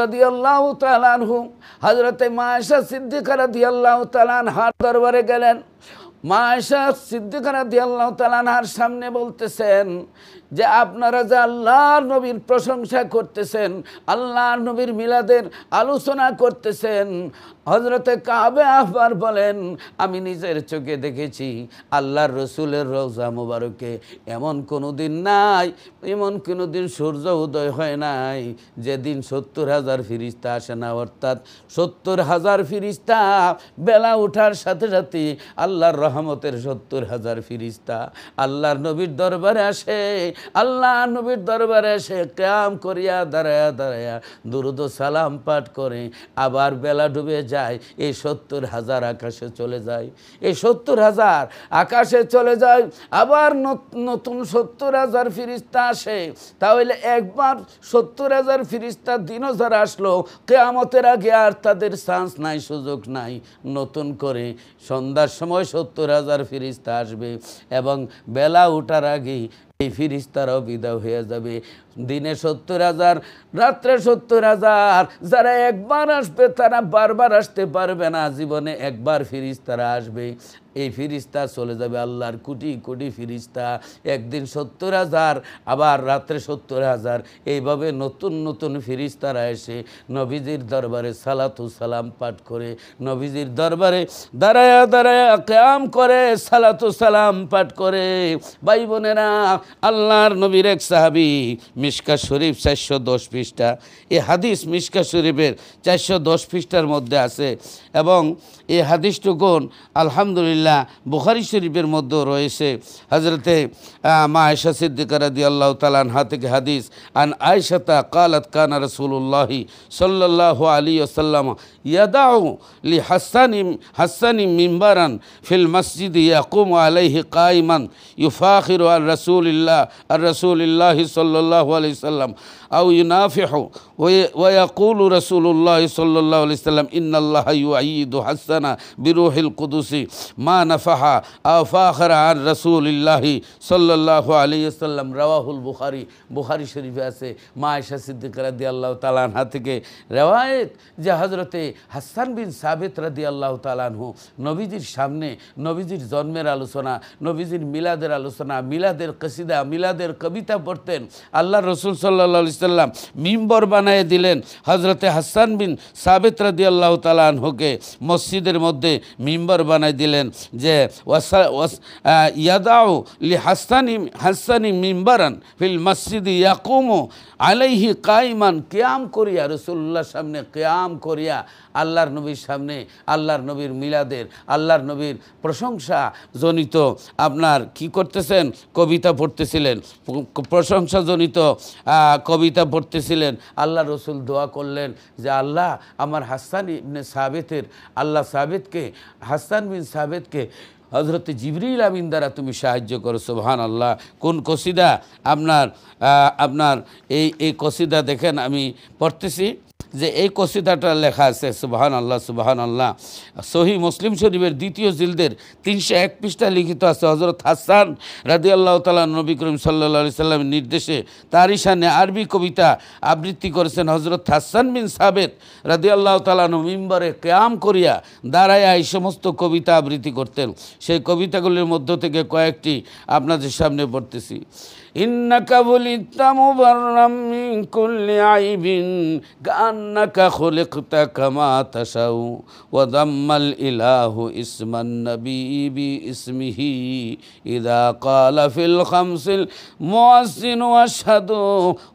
রাদিয়াল্লাহু তাআলা আনহু হজরতে মা আয়েশা সিদ্দিকা রাদিয়াল্লাহু তাআলা আনহার দরবারে গেলেন। মা আয়েশা সিদ্দিকা রাদিয়াল্লাহু তাআলা আনহার সামনে বলতেছেন যে আপনারা যে আল্লাহর নবীর প্রশংসা করতেছেন, আল্লাহর নবীর মিলাদের আলোচনা করতেছেন, হজরতে কাবে আহবার বলেন আমি নিজের চোখে দেখেছি আল্লাহর রসুলের রওজা মোবারকে এমন কোনো দিন নাই, এমন কোনো দিন সূর্য উদয় হয় নাই যেদিন ৭০,০০০ ফিরিস্তা আসে না। অর্থাৎ ৭০,০০০ ফিরিস্তা বেলা ওঠার সাথে সাথে আল্লাহর রহমতের ৭০,০০০ ফিরিস্তা আল্লাহর নবীর দরবারে আসে। আল্লাহ নবীর দরবারে এসে কিয়াম করিয়া দাঁড়ায়া দাঁড়ায়া দুরূদ ও সালাম পাঠ করে আবার বেলা ডুবে যায়, এই ৭০,০০০ আকাশে চলে যায়। এই ৭০,০০০ আকাশে চলে যায়, আবার নতুন ৭০,০০০ ফিরিস্তা আসে। তাহলে একবার ৭০,০০০ ফিরিস্তা দিনও যারা আসলো কিয়ামতের আগে আর তাদের চান্স নাই, সুযোগ নাই। নতুন করে সন্ধ্যার সময় ৭০,০০০ ফিরিস্তা আসবে এবং বেলা ওঠার আগেই এই ফিরিস্তারাও বিদায় হয়ে যাবে। দিনে ৭০,০০০, রাত্রে ৭০,০০০। যারা একবার আসবে তারা বারবার আসতে পারবে না, জীবনে একবার ফিরিস্তারা আসবে। এই ফিরিস্তা চলে যাবে আল্লাহর কোটি কোটি ফিরিস্তা। একদিন ৭০,০০০, আবার রাত্রে ৭০,০০০। এইভাবে নতুন নতুন ফিরিস্তারা এসে নবীজির দরবারে সালাতু সালাম পাঠ করে, নবীজির দরবারে দাঁড়ায়া দাঁড়ায়া কিয়াম করে সালাতু সালাম পাঠ করে। ভাই বোনেরা, আল্লাহর নবীর এক সাহাবী, মিশকা শরীফ ৪১০ পৃষ্ঠা, এই হাদিস মিশকা শরীফের ৪১০ পৃষ্ঠার মধ্যে আছে এবং এই হাদিসটুকুন আলহামদুলিল্লাহ বুখারী শরীফের মধ্যেও রয়েছে। হজরতে মা আয়েশা সিদ্দিকা রাদিয়াল্লাহু তাআলা আনহা থেকে হাদিস, আন আয়েশাতা ক্বালাত কানা রাসূলুল্লাহি সাল্লাল্লাহু আলাইহি ওয়াসাল্লাম ইয়াদাউ লি হাসানি মিম্বারান ফিল মসজিদ ইয়াকুমু আলাইহি কাইমান ইউফাখিরু আল রাসূলিল্লাহি সাল্লাল্লাহু আলাইহি ওয়াসাল্লাম আও ইউনাফিহু ওয়া ইয়াকুলু রাসূলুল্লাহি সাল্লাল্লাহু আলাইহি ওয়াসাল্লাম ইন্নাল্লাহা ইউআইয়িদু হাসানা বিরূহিল কুদুসি মা নাফাহা আও ফাখরা আর রাসূলিল্লাহি সাল্লাল্লাহু আলাইহি ওয়াসাল্লাম। রাওয়াহুল বুখারী। বুখারী শরীফে আছে মা আয়েশা সিদ্দিকা রাদিয়াল্লাহু তাআলা আনহা থেকে রিওয়ায়াত যে হযরতে হাসান বিন সাবিত রাদিয়াল্লাহু তাআলা আনহু নবীজির সামনে নবীজির জন্মের আলোচনা, নবীজির মিলাদের আলোচনা, মিলাদের কসিদা, মিলাদের কবিতা পড়তেন। আল্লাহ রাসূল সাল্লাল্লাহু আলাইহি সাল্লাম মিম্বর বানিয়ে দিলেন হজরতে হাসান বিন সাবিত রাদিয়াল্লাহু তাআলা আনহুকে মসজিদের মধ্যে মিম্বর বানিয়ে দিলেন যে ইয়াদাউ লি হাসানি মিম্বারান ফিল মসজিদ ইয়াকুমু আলাইহি কাইমান, কিয়াম করিয়া রাসূলুল্লাহর সামনে কিয়াম করিয়া আল্লাহর নবীর সামনে আল্লাহর নবীর মিলাদের আল্লাহর নবীর প্রশংসা জনিত আপনার কি করতেছেন, কবিতা পড়তেছিলেন, প্রশংসাজনিত কবিতা পড়তেছিলেন। আল্লাহ রসুল দোয়া করলেন যে আল্লাহ আমার হাসান ইবনে সাবিতের আল্লাহ সাবিতকে হাসান বিন সাবিতকে হজরত জিবরিল আমিন দ্বারা তুমি সাহায্য করো। সুবহানাল্লাহ। কোন কসিদা আপনার এই কসিদা দেখেন আমি পড়তেছি যে এই কসিদাটা লেখা আছে সুবহানাল্লাহ সুবহানাল্লাহ। সহিহ মুসলিম শরীফের দ্বিতীয় জিলদের 301 পৃষ্ঠা লিখিত আছে। হযরত হাসান রাদিয়াল্লাহু তাআলা নবী করিম সাল্লাল্লাহু আলাইহি সাল্লামের নির্দেশে তারই শানে আরবি কবিতা আবৃত্তি করেছেন। হযরত হাসান বিন সাবিত রাদিয়াল্লাহু তাআলা মিম্বরে কিয়াম করিয়া দাঁড়ায় এই সমস্ত কবিতা আবৃত্তি করতেন। সেই কবিতাগুলির মধ্য থেকে কয়েকটি আপনাদের সামনে পড়তেছি। ইন্নাকা বুলিতা মুবাররাম মিন কুল্লি আইবিন কান্নাকা খুলিকতা কামা তাশাউ ওয়া দাম্মাল ইলাহু ইসমান নবী বি ইসমিহি ইযা ক্বালা ফিল খামসিল মুয়াজ্জিন ওয়াশহাদু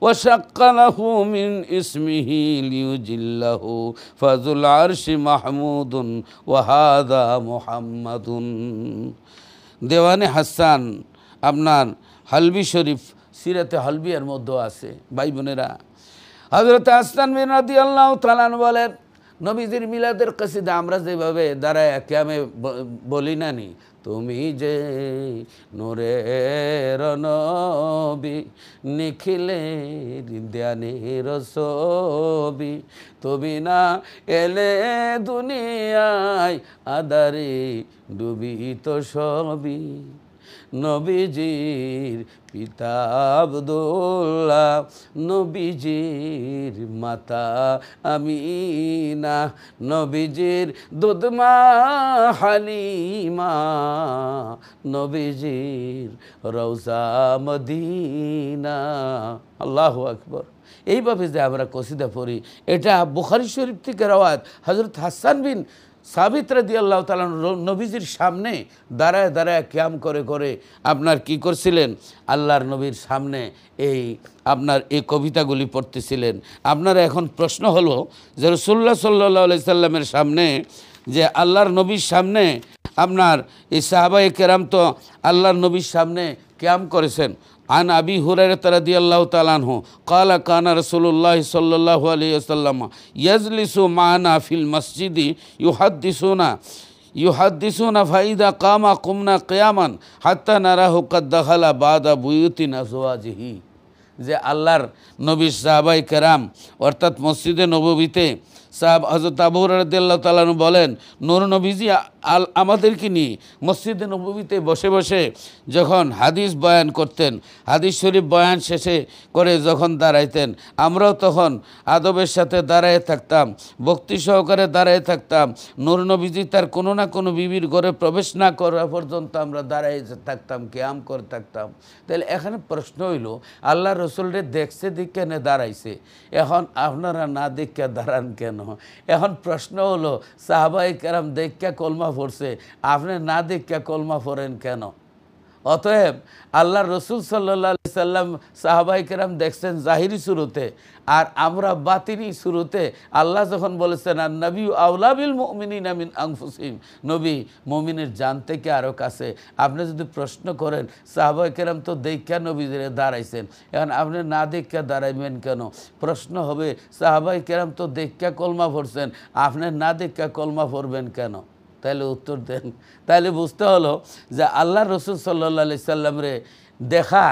ওয়া শাক্কা লাহু মিন ইসমিহি লিউজিল্লাহু ফাযুল আরশি মাহমুদুন ওয়া হাযা মুহাম্মাদুন। দেওয়ানে হাসান আপনার হালবি শরীফ সিরাতে হালবিয়ার মধ্যে আছে। ভাই বোনেরা, হযরত হাসান বিন রাদিয়াল্লাহু তাআলা বলেন নবীজির মিলাদের কসিদা আমরা যেভাবে দাঁড়ায় কিয়ামে বলি না নি, তুমি যে নূরের নবী নিখিলের ধ্যানের ছবি, তুমি না এলে দুনিয়ায় আদারে ডুবিত সবই, নবীজির পিতা আব্দুল্লাহ নবীজির মাতা আমিনা, নবীজির দুধমা হালিমা, নবীজির রওজা মদিনা। আল্লাহু আকবার। এইভাবে যে আমরা কসিদা পড়ি, এটা বুখারী শরীফ থেকে রওয়ায়াত। হযরত হাসান বিন সাবিত রাদিয়াল্লাহু তাআলা নবীজির সামনে দাঁড়ায় দাঁড়ায় কিয়াম করে করে আপনার কি করছিলেন, আল্লাহর নবীর সামনে আপনার এই কবিতাগুলি পড়তেছিলেন। আপনারা এখন প্রশ্ন হলো যে রাসূলুল্লাহ সাল্লাল্লাহু আলাইহি সাল্লামের সামনে যে আল্লাহর নবীর সামনে আপনার এই সাহাবায়ে কেরাম তো আল্লাহর নবীর সামনে কিয়াম করেছেন। আন আবি হুরায়রা রাদিয়াল্লাহু তাআলা আনহু ক্বালা কানা রাসূলুল্লাহ সাল্লাল্লাহু আলাইহি ওয়াসাল্লাম ইয়াজলিসু মা'না ফিল মসজিদি ইউহাদ্দিসুনা ফাইদা কামা কুমনা কিয়ামান হাত্তা নারাহু কাদ দাখালা বাদা বুয়ুতিন আজওয়াজিহি। যে আল্লাহর নবী সাহাবায়ে কেরাম অর্থাৎ মসজিদে নববীতে হযরত আবু হুরায়রা রাদিয়াল্লাহু তাআলা আনহু বলেন নূর নবীজি আমাদেরকে নিয়ে মসজিদে নববীতে বসে বসে যখন হাদিস বয়ান করতেন, হাদিস শরীফ বয়ান শেষে করে যখন দাঁড়াইতেন, আমরাও তখন আদবের সাথে দাঁড়ায় থাকতাম, ভক্তি সহকারে দাঁড়ায় থাকতাম। নূর নবীজি তার কোনো না কোনো বিবির ঘরে প্রবেশ না করা পর্যন্ত আমরা দাঁড়ায় থাকতাম, কিয়াম করে থাকতাম। তাহলে এখানে প্রশ্ন হইল আল্লাহ রসুলরে দেখছে দিকে নে দাঁড়াইছে, এখন আপনারা না দেখা দাঁড়ান কেন? এখন প্রশ্ন হলো সাহাবায়ে কেরাম দেখা কলমা পড়ছে, আপনি না দেখা কলমা পড়েন কেন? অতএব আল্লাহ রসুল সাল্লাল্লাহু আলাইহি সাল্লাম সাহাবায়ে কেরাম দেখছেন জাহিরি সুরতে, আর আমরা বাতিনি সুরতে। আল্লাহ যখন বলেছেন আর নবী আওলা বিল মুমিনিনা মিন আনফুসিহিম, নবী মুমিনের জান থেকে আরও কাছে। আপনি যদি প্রশ্ন করেন সাহাবায়ে কেরাম তো দেখা নবীদের দাঁড়াইছেন, এখন আপনি না দেখা দাঁড়াইবেন কেন? প্রশ্ন হবে সাহাবায়ে কেরাম তো দেখা কলমা পড়ছেন, আপনি না দেখা কলমা পড়বেন কেন? তাহলে উত্তর দেন। তাহলে বুঝতে হলো যে আল্লাহ রসুল সাল্লাল্লাহু আলাইহি সাল্লামরে দেখা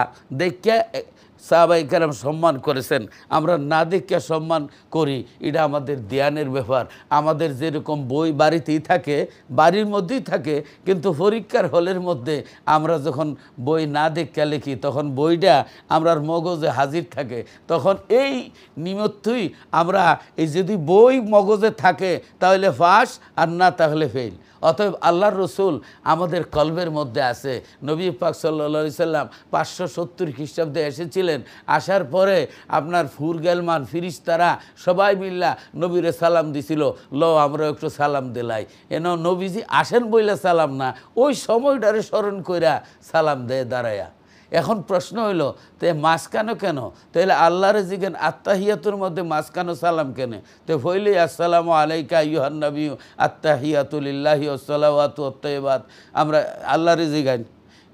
সাহাবায়ে কেরাম সম্মান করেছেন, আমরা না দেখা সম্মান করি, এটা আমাদের ধ্যানের ব্যাপার। আমাদের যেরকম বই বাড়িতেই থাকে, বাড়ির মধ্যেই থাকে, কিন্তু পরীক্ষার হলের মধ্যে আমরা যখন বই না দেখা লিখি তখন বইটা আমরার মগজে হাজির থাকে। তখন এই নিমিত্তই আমরা যদি বই মগজে থাকে তাহলে পাস, আর না তাহলে ফেল। অতএব আল্লাহর রসুল আমাদের কলবের মধ্যে আছে। নবী পাক সাল্লাল্লাহু আলাইহি সাল্লাম 570 খ্রিস্টাব্দে এসেছিলেন। আসার পরে আপনার ফুরগেলমান ফিরিস্তারা সবাই মিল্লা নবীরে সালাম দিছিল। আমরা একটু সালাম দিলাই, নবীজি আসেন বইলে সালাম না, ওই সময়টারে স্মরণ কইরা সালাম দেয় দাঁড়ায়া। এখন প্রশ্ন হইল, তে মাঝখানো কেন? তাহলে আল্লাহর জিজ্ঞেন আত্তাহিয়াতুর মধ্যে মাঝখানো সালাম কেন? তো হইলে আসসালামু আলাইকা আইয়ুহান নাবিয়্যু আত্তাহিয়াতু লিল্লাহি ওয়াস সালাওয়াতু ওয়াত তাইয়্যিবাত, আমরা আল্লাহর জিজ্ঞান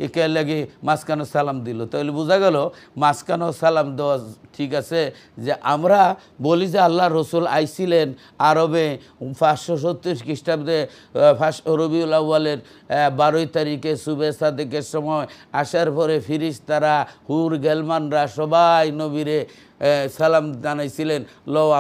একে লাগে মাঝখানো সালাম দিল। তাহলে বোঝা গেল মাঝখানো সালাম দেওয়া ঠিক আছে। যে আমরা বলি যে আল্লাহ রসুল আইছিলেন আরবে 570 খ্রিস্টাব্দে রবিউল আউয়ালের 12 তারিখে সুবে সাদেকের সময় আসার পরে ফিরিস্তারা হুর গেলমানরা সবাই নবীরে সালাম জানাইছিলেন।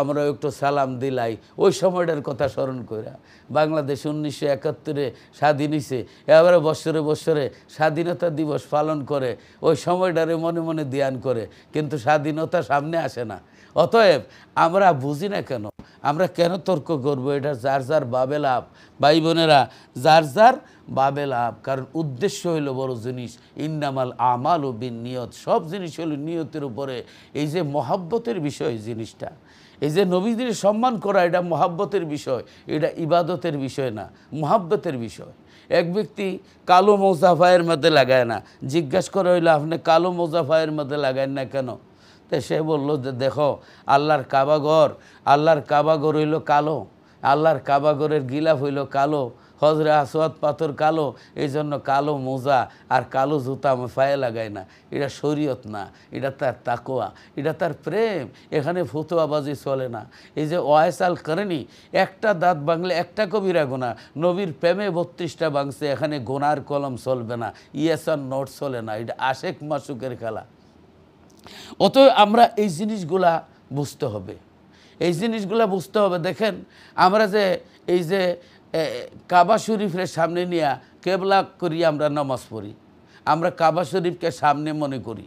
আমরা একটু সালাম দিলাই, ওই সময়টার কথা স্মরণ কইরা। বাংলাদেশ 1971-এ স্বাধীন হয়েছে, এবারে বৎসরে বৎসরে স্বাধীনতা দিবস পালন করে, ওই সময়টারে মনে মনে ধ্যান করে, কিন্তু স্বাধীনতা সামনে আসে না। অতএব আমরা বুঝি না কেন, আমরা কেন তর্ক করবো? এটা যার যার বাবে লাভ। ভাই বোনেরা, যার যার বাবে লাভ, কারণ উদ্দেশ্য হইল বড় জিনিস। ইন্নামাল আমালু বিন্নিয়ত, সব জিনিস হলো নিয়তের উপরে। এই যে মহাব্বতের বিষয় জিনিসটা, এই যে নবীদের সম্মান করা, এটা মহাব্বতের বিষয়, এটা ইবাদতের বিষয় না, মহাব্বতের বিষয়। এক ব্যক্তি কালো মোজাফায়ের মধ্যে লাগায় না, জিজ্ঞাসা করে হইলো আপনি কালো মোজাফায়ের মধ্যে লাগায় না কেন? তো সে বললো যে দেখো আল্লাহর কাবাঘর, আল্লাহর কাবাঘর হইল কালো, আল্লাহর কাবাঘরের গিলাফ হইল কালো, হজরে আসওয়াদ পাথর কালো, এই জন্য কালো মোজা আর কালো জুতা আমি পায়ে লাগাই না। এটা শরীয়ত না, এটা তার তাকওয়া, এটা তার প্রেম। এখানে ফতুয়াবাজি চলে না। এই যে ওয়াইস আল কারনি একটা দাঁত ভাঙলে একটা কবিরা গোনা, নবীর প্রেমে 32টা ভাঙছে, এখানে গোনার কলম চলবে না, ইয়েসার নোট চলে না, এটা আশেক মাসুকের খেলা। অতএব আমরা এই জিনিসগুলা বুঝতে হবে, এই জিনিসগুলা বুঝতে হবে। দেখেন আমরা যে এই যে কাবা শরীফের সামনে নিয়ে কেবলা করি আমরা নামাজ পড়ি, আমরা কাবা শরীফকে সামনে মনে করি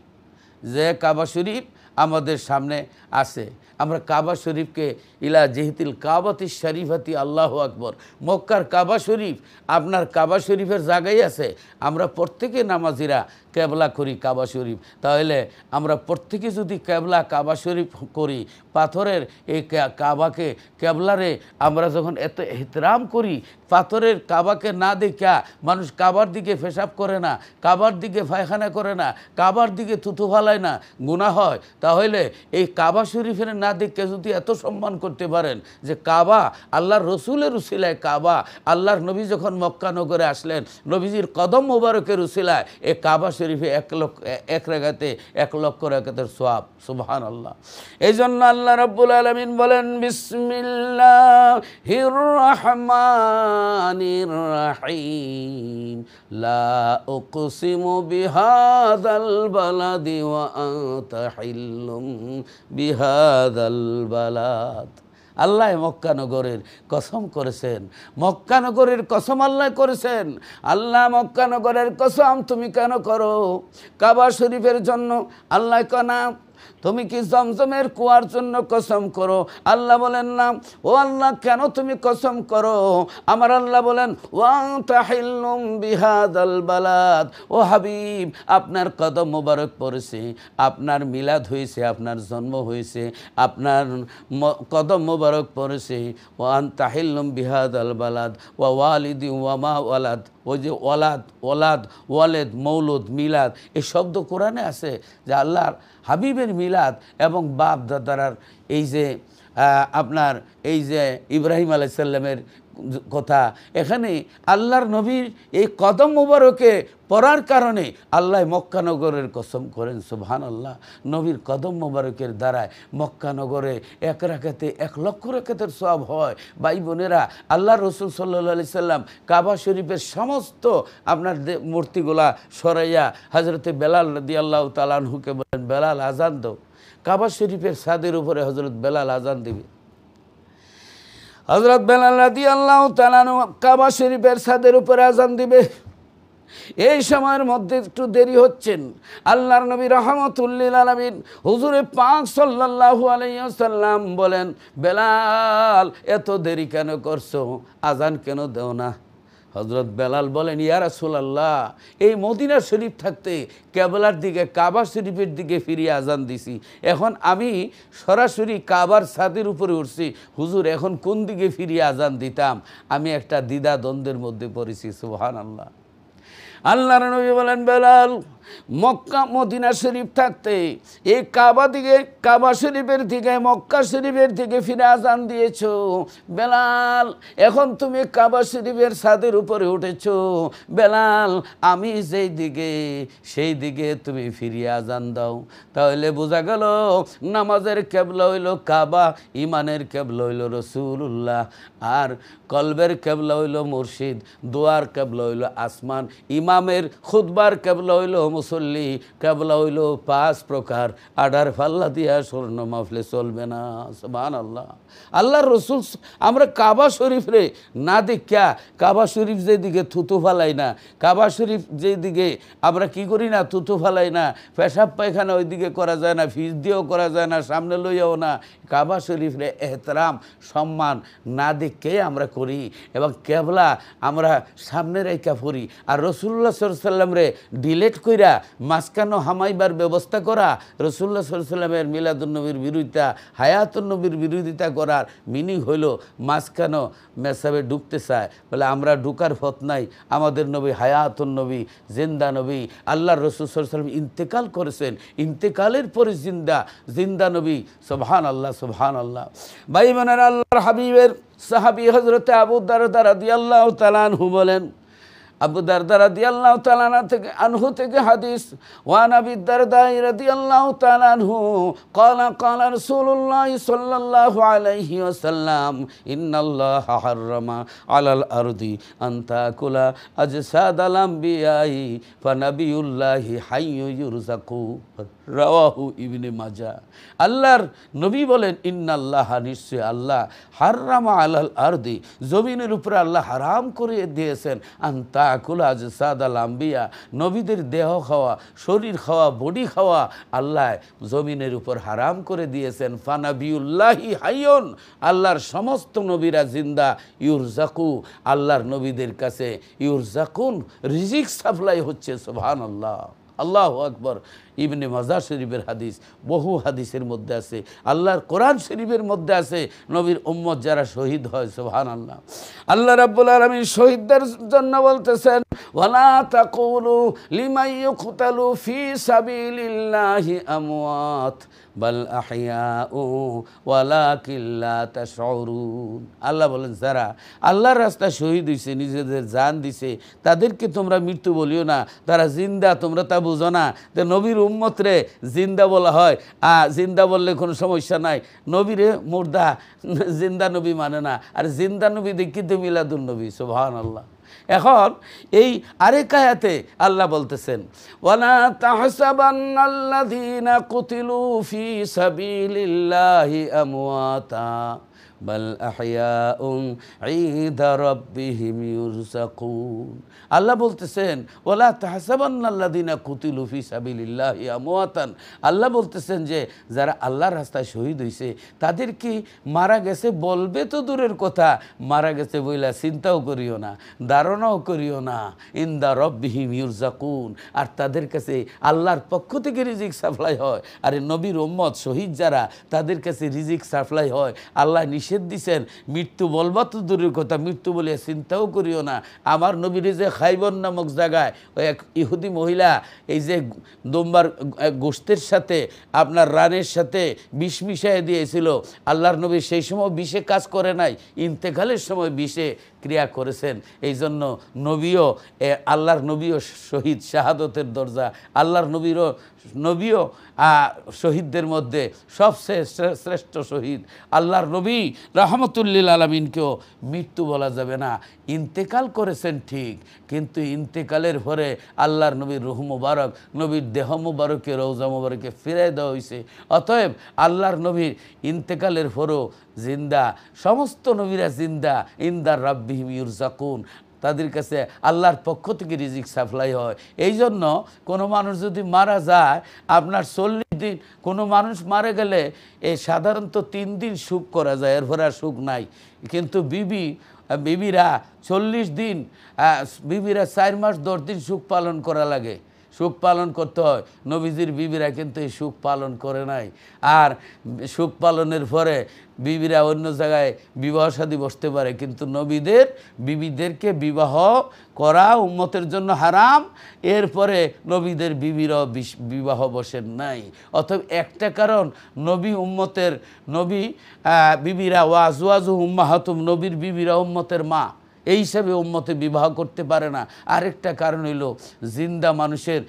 যে কাবা শরীফ আমাদের সামনে আছে। আমরা কাবা শরীফকে ইলা জেহিতিল কাবাতি শরীফাতি আল্লাহু আকবর, মক্কার কাবা শরীফ আপনার কাবা শরীফের জায়গায় আছে। আমরা প্রত্যেকে নামাজিরা কেবলা করি কাবা শরীফ। তাহলে আমরা প্রত্যেকে যদি কেবলা কাবা শরীফ করি, পাথরের এই কাবাকে কেবলারে আমরা যখন এত এহতরাম করি, পাথরের কাবাকে না দেখা মানুষ কাবার দিকে পেশাব করে না, কাবার দিকে পায়খানা করে না, কাবার দিকে থুতু ফালায় না, গুনাহ হয়। তাহলে এই কাবা শরীফের না দেখে যদি এত সম্মান করতে পারেন যে কাবা আল্লাহর রসুলের উসিলায়, কাবা আল্লাহর নবী যখন মক্কা নগরে আসলেন, নবীজির কদম মোবারকের উসিলায় এ কাবা শরীফে 1 রাকাতে 1 লক্ষ রাকাতের সওয়াব। সুবহানাল্লাহ। এই জন্য আল্লাহ রাব্বুল আলামিন বলেন বিসমিল্লাহির রহমানির রহিম লা উকসিমু বিহাযাল বালাদি ওয়া আনতা হিল্লুম বিহাযাল বালাদ। আল্লাহ মক্কা নগরের কসম করেছেন, মক্কা নগরের কসম আল্লাহ করেছেন। আল্লাহ মক্কা নগরের কসম তুমি কেন করো? কাবা শরীফের জন্য আল্লাহ কনা তুমি কি জমজমের কুয়ার জন্য কসম করো? আল্লাহ বলেন না। ও আল্লাহ কেন তুমি কসম করো? আমার আল্লাহ বলেন ওয়া তাহিল্লুম বিহাদাল বালাদ। ও হাবিব, আপনার কদম মোবারক পড়েছে, আপনার মিলাদ হয়েছে, আপনার জন্ম হয়েছে, আপনার কদম মোবারক পড়েছে। ওয়া তাহিল্লুম বিহাদাল বালাদ ওয়া ওয়ালিদি ওয়া মা ওয়ালাদ। ওই যে ওয়ালাদ, ওয়ালাদ, ওয়ালেদ, মৌলুদ, মিলাদ, এই শব্দ কোরআনে আছে যে আল্লাহর হাবিবের মিলাদ এবং বাপ দাদার এই যে আপনার এই যে ইব্রাহিম আলাইহিস সালামের কথা, এখানে আল্লাহর নবীর এই কদম মুবারকে পড়ার কারণে আল্লাহ মক্কা নগরের কসম করেন। সুবহানাল্লাহ। নবীর কদম মুবারকের দ্বারায় মক্কা নগরে 1 রাকাতে 1 লক্ষ রাকাতের সওয়াব হয়। ভাই বোনেরা, আল্লাহ রসুল সাল্লাল্লাহু আলাইহি সাল্লাম কাবা শরীফের সমস্ত আপনার মূর্তিগুলা সরাইয়া হযরতে বেলাল রাদিয়াল্লাহু তাআলা আনহুকে বলেন, বেলাল আজান দাও। কাবা শরীফের ছাদের উপরে হযরত বেলাল আজান দিবে। হযরত বেলাল রাদিয়াল্লাহু তাআলা কাবা শরীফের ছাদের উপরে আজান দিবে। এই সময়ের মধ্যে একটু দেরি হচ্ছেন। আল্লাহর নবী রাহমাতুল লিল আলামিন হুজুরে পাক সাল্লাল্লাহু আলাইহি ওয়াসাল্লাম বলেন, বেলাল এত দেরি কেন করছো? আজান কেন দাও না? হযরত বেলাল বলেন, ইয়া রাসূলুল্লাহ, এই মদিনা শরীফ থাকতে কেবলার দিকে, কাবা শরীফের দিকে ফিরিয়ে আজান দিছি, এখন আমি সরাসরি কাবার ছাদের উপরে উঠছি, হুজুর এখন কোন দিকে ফিরিয়ে আজান দিতাম? আমি একটা দ্বিধা দ্বন্দ্বের মধ্যে পড়েছি। সুবহানাল্লাহ। আল্লাহর নবী বলেন, বেলাল, মক্কা মদিনা শরীফ থাকতে এই কাবা শরীফের দিকে, মক্কা শরীফের দিকে ফিরে আজান দিয়েছো। বেলাল, এখন তুমি কাবা শরীফের ছাদের উপরে উঠেছো। বেলাল, আমি যেই দিকে সেই দিকে তুমি ফিরিয়ে আজান দাও। তাহলে বোঝা গেল নামাজের কেবলা হইল কাবা, ইমানের কেবলা হইল রাসূলুল্লাহ, আর কলবের কেবলা হইল মুর্শিদ, দোয়ার কেবলা হইল আসমান, ইমামের খুতবার কেবলা হইল মুসল্লি, কেবলা হইল 5 প্রকার। আডার ফাল্লা দিয়া স্বর্ণ মাফলে চলবে না। সুবহানাল্লাহ। আল্লাহর রাসূল, আমরা কাবা শরীফ রে না দেখিয়া, কাবা শরীফ যেদিকে থুতু ফালাই না, কাবা শরীফ যেদিকে আমরা কি করি না, থুতু ফালাই না, পেশাব পায়খানা ওইদিকে করা যায় না, ফিস দিয়েও করা যায় না, সামনে লইয়াও না, কাবা শরীফ রে এহতরাম সম্মান না দেখে আমরা করি, এবং কেবলা আমরা সামনে রেখা পড়ি। আর রাসূলুল্লাহ সাল্লাল্লাহু আলাইহি ওয়াসাল্লাম রে ডিলেট কইরা মাঝখানো হামাইবার ব্যবস্থা করা, রাসূলুল্লাহ সাল্লাল্লাহু আলাইহি ওয়াসাল্লামের মিলাদুন নবীর বিরোধিতা, হায়াতুন নবীর বিরোধিতা করার মিনিং হইল মাঝখানো মেসাবে ঢুকতে চায়, বলে আমরা ঢুকার পথ নাই, আমাদের নবী হায়াতুন নবী, জিন্দা নবী। আল্লাহর রাসূল সাল্লাল্লাহু আলাইহি ওয়াসাল্লাম ইন্তেকাল করেছেন, ইন্তেকালের পরে জিন্দা নবী। সুবহানাল্লাহ, সুবহানাল্লাহ। ভাই বোনেরা, আল্লাহর হাবিবের সাহাবী হযরত আবু দারদা রাদিয়াল্লাহু তাআলা আনহু বলেন, আবু দারদা রাদিয়াল্লাহু তাআলা আনহু থেকে হাদিস, ওয়ান আবি দারদা রাদিয়াল্লাহু তাআলা আনহু ক্বালা রাসূলুল্লাহ সাল্লাল্লাহু আলাইহি ওয়াসাল্লাম, ইন্নাল্লাহা হাররামা আলাল আরদি আন তাকুলা আজসাদাল আমবিয়াই ফানাবিয়ুল্লাহি হাইয়্যু ইউরযাকু, রাওয়াহু ইবনে মাজাহ। আল্লাহর নবী বলেন, ইন্নাল্লাহা, নিশ্চয় আল্লাহ, হাররামা আলাল আরদি, জমিনের উপরে আল্লাহ হারাম করে দিয়েছেন, আনতা তাকুল আজসাদাল আম্বিয়া, নবীদের দেহ খাওয়া, শরীর খাওয়া, বডি খাওয়া আল্লাহ জমিনের উপর হারাম করে দিয়েছেন। ফানাবিউল্লাহি হাইয়ুন, আল্লাহর সমস্ত নবীরা জিন্দা, ইউরজাকু, আল্লাহর নবীদের কাছে ইউরজাকুন, রিজিক সাপ্লাই হচ্ছে। সুবহানাল্লাহ, আল্লাহু আকবার। ইবনে মাজাহ শরীফের হাদিস, বহু হাদিসের মধ্যে আছে, আল্লাহর কোরআন শরীফের মধ্যে আছে, নবীর উম্মত যারা শহীদ হয়। সুবহানাল্লাহ। আল্লাহ রাব্বুল আলামিন শহীদদের জন্য বলতেছেন, ওয়ালা তাকুলু লিমান ইউকতালু ফি সাবিলিল্লাহি আমওয়াত বাল আহইয়াউ ওয়ালাকিন লা তাশউরুন। আল্লাহ বলেন, যারা আল্লাহর রাস্তায় শহীদ হইছে, নিজেদের জান দিছে, তাদেরকে তোমরা মৃত্যু বলিও না, তারা জিন্দা, তোমরা তা বুঝো না। যে নবীর উম্মত রে জিন্দা বলা হয়, জিন্দা বললে কোনো সমস্যা নাই, নবীরে মুর্দা, জিন্দা নবী মানে না। আর জিন্দা নবী দেখি তো মিলাদুন নবী। সুবহানাল্লাহ। এখন এই আরেক আয়াতে আল্লাহ বলতেছেন, ওয়ালা তাহসাবান্নাল্লাযীনা কুতিলু ফি সাবিলিল্লাহি আমওয়াতা বাল আহইয়াউন ইনদা রাব্বিহিম ইউরযাকুন। আল্লাহ বলতেছেন, ওয়ালা তাহসাবান্নাল্লাযীনা কুতিলু ফি সাবিলিল্লাহি আমওয়াতান। আল্লাহ বলতেছেন যে যারা আল্লাহর রাস্তায় শহীদ হইছে তাদের কি মারা গেছে বলবে তো দূরের কথা, মারা গেছে বইলা চিন্তাও করিও না, ধারণাও করিও না। ইনদা রাব্বিহিম ইউরযাকুন, আর তাদের কাছে আল্লাহর পক্ষ থেকে রিজিক সাপ্লাই হয়। আর নবীর উম্মত শহীদ যারা, তাদের কাছে রিজিক সাপ্লাই হয়। আল্লাহ নিষেধ দিছেন, মৃত্যু বলবা তো দূরের কথা, মৃত্যু বলে চিন্তাও করিও না। আমার নবীর যে খাইবর নামক জায়গায় ওই এক ইহুদি মহিলা এই যে দোম্বার গোশতের সাথে আপনার রানের সাথে বিষ মিশিয়ে দিয়েছিল, আল্লাহর নবী সেই সময় বিষে কাজ করে নাই, ইন্তেকালের সময় বিষে ক্রিয়া করেছেন। এই জন্য নবীও, আল্লাহর নবীও শহীদ, শাহাদতের দরজা। আল্লাহর নবীও শহীদদের মধ্যে সবচেয়ে শ্রেষ্ঠ শহীদ। আল্লাহর নবী রাহমাতুল্লিল আলামিনকেও মৃত্যু বলা যাবে না। ইন্তেকাল করেছেন ঠিক, কিন্তু ইন্তেকালের পরে আল্লাহর নবীর রূহ মুবারক, নবীর দেহ মুবারকে, রওজা মুবারকে ফিরাই দেওয়া হয়েছে। অতএব আল্লাহর নবীর ইন্তেকালের পরও জিন্দা, সমস্ত নবীরা জিন্দা, ইনদা রাব্বিহিম ইউরযাকুন, তাদের কাছে আল্লাহর পক্ষ থেকে রিজিক সাপ্লাই হয়। এই জন্য কোনো মানুষ যদি মারা যায়, আপনার 40 দিন কোনো মানুষ মারা গেলে সাধারণত 3 দিন শোক করা যায়, এরপর আর শোক নাই। কিন্তু বিবিরা 40 দিন, বিবিরা 4 মাস 10 দিন শোক পালন করা লাগে, শোক পালন করতে হয়। নবীজির বিবিরা কিন্তু এই শোক পালন করে নাই। আর শোক পালনের পরে বিবিরা অন্য জায়গায় বিবাহ শাদী বসতে পারে, কিন্তু বিবিদেরকে বিবাহ করা উম্মতের জন্য হারাম। এরপরে নবীদের বিবিরাও বিবাহ বসেন নাই। অতএব একটা কারণ, বিবিরা ওয়াজওয়াজু উম্মাহাতুম, নবীর বিবিরা উম্মতের মা, এই হিসাবে উম্মতে বিবাহ করতে পারে না। আরেকটা কারণ হইল জিন্দা মানুষের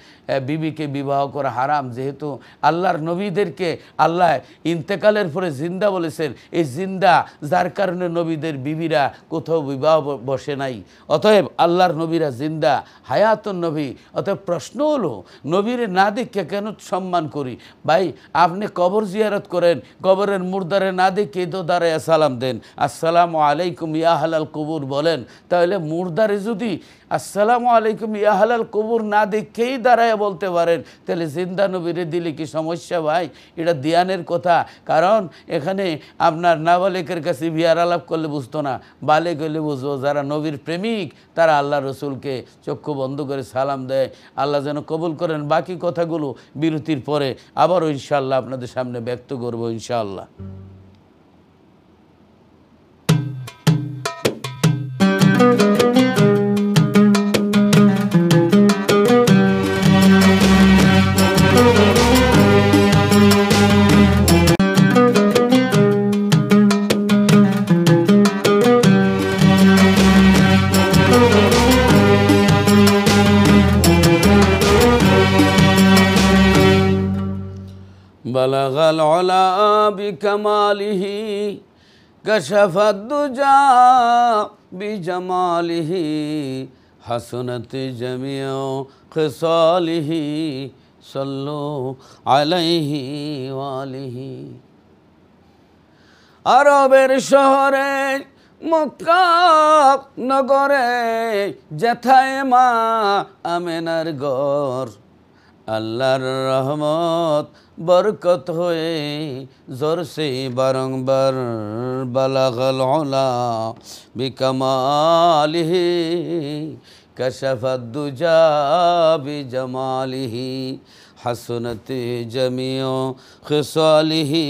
বিবিকে বিবাহ করা হারাম, যেহেতু আল্লাহর নবীদেরকে আল্লাহ ইন্তেকালের পরে জিন্দা বলেছেন। এই জিন্দা যার কারণে নবীদের বিবিরা কোথাও বিবাহ বসে নাই। অতএব আল্লাহর নবীরা জিন্দা, হায়াতুন নবী। অতএব প্রশ্ন হলো, নবীরে না দেখে কেন সম্মান করি? ভাই, আপনি কবর জিয়ারত করেন, কবরের মুর্দারে না দেখে তো দাঁড়ায় সালাম দেন, আসসালামু আলাইকুম ইয়া আহলাল কুবুর বলেন। তাহলে মুর্দারে যদি আসসালামু আলাইকুম ইয়া আহলাল কুবুর না দেখেই দাঁড়ায় বলতে পারেন, তাহলে জিন্দা নবীরে দিলে কি সমস্যা? ভাই, এটা দিয়ানের কথা। কারণ এখানে আপনার নাবালেকের কাছে বিয়ার আলাপ করলে বুঝতো না, বালেক হলে বুঝবো। যারা নবীর প্রেমিক তারা আল্লাহ রসুলকে চক্ষু বন্ধ করে সালাম দেয়। আল্লাহ যেন কবুল করেন। বাকি কথাগুলো বিরতির পরে আবারও ইনশাআল্লাহ আপনাদের সামনে ব্যক্ত করবো ইনশাআল্লাহ। বালাগাল উলা বিকামালিহি কাশাফাদ দুজা বিজামালিহি হাসনাত জামিউ খিসালিহি সাল্লু আলাইহি ওয়ালিহি। আরবের শহরে মক্কা নগরে যেথায় মা আমেনার ঘর, আল্লাহর রহমত বরকত হয়ে জোরসে বারংবার বালাগাল উলা বিকামালিহি কাশাফাদ দুজা বিজামালিহি হাসনাত জামিউ খিসালিহি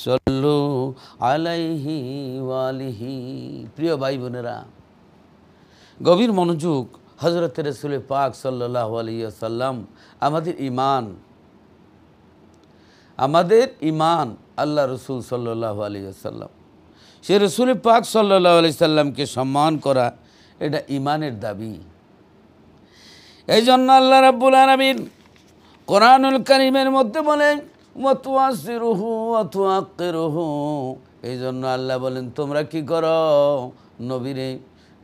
সাল্লু আলাইহি ওয়ালিহি। প্রিয় ভাই বোনেরা, গভীর মনোযোগ। হযরত রাসূল পাক সাল্লাল্লাহু আলাইহি ওয়াসাল্লাম আমাদের ইমান আল্লাহ রসুল সাল্লাল্লাহু আলাইহি ওয়াসাল্লাম, সে রসুল পাক সাল্লাল্লাহু আলাইহি সাল্লামকে সম্মান করা এটা ইমানের দাবি। এই জন্য আল্লাহ রাব্বুল আলামিন কোরআনুল কারীমের মধ্যে বলেন ওয়াতুয়াসিরুহু ওয়াতুআক্কিরুহু। এই জন্য আল্লাহ বলেন, তোমরা কি করো?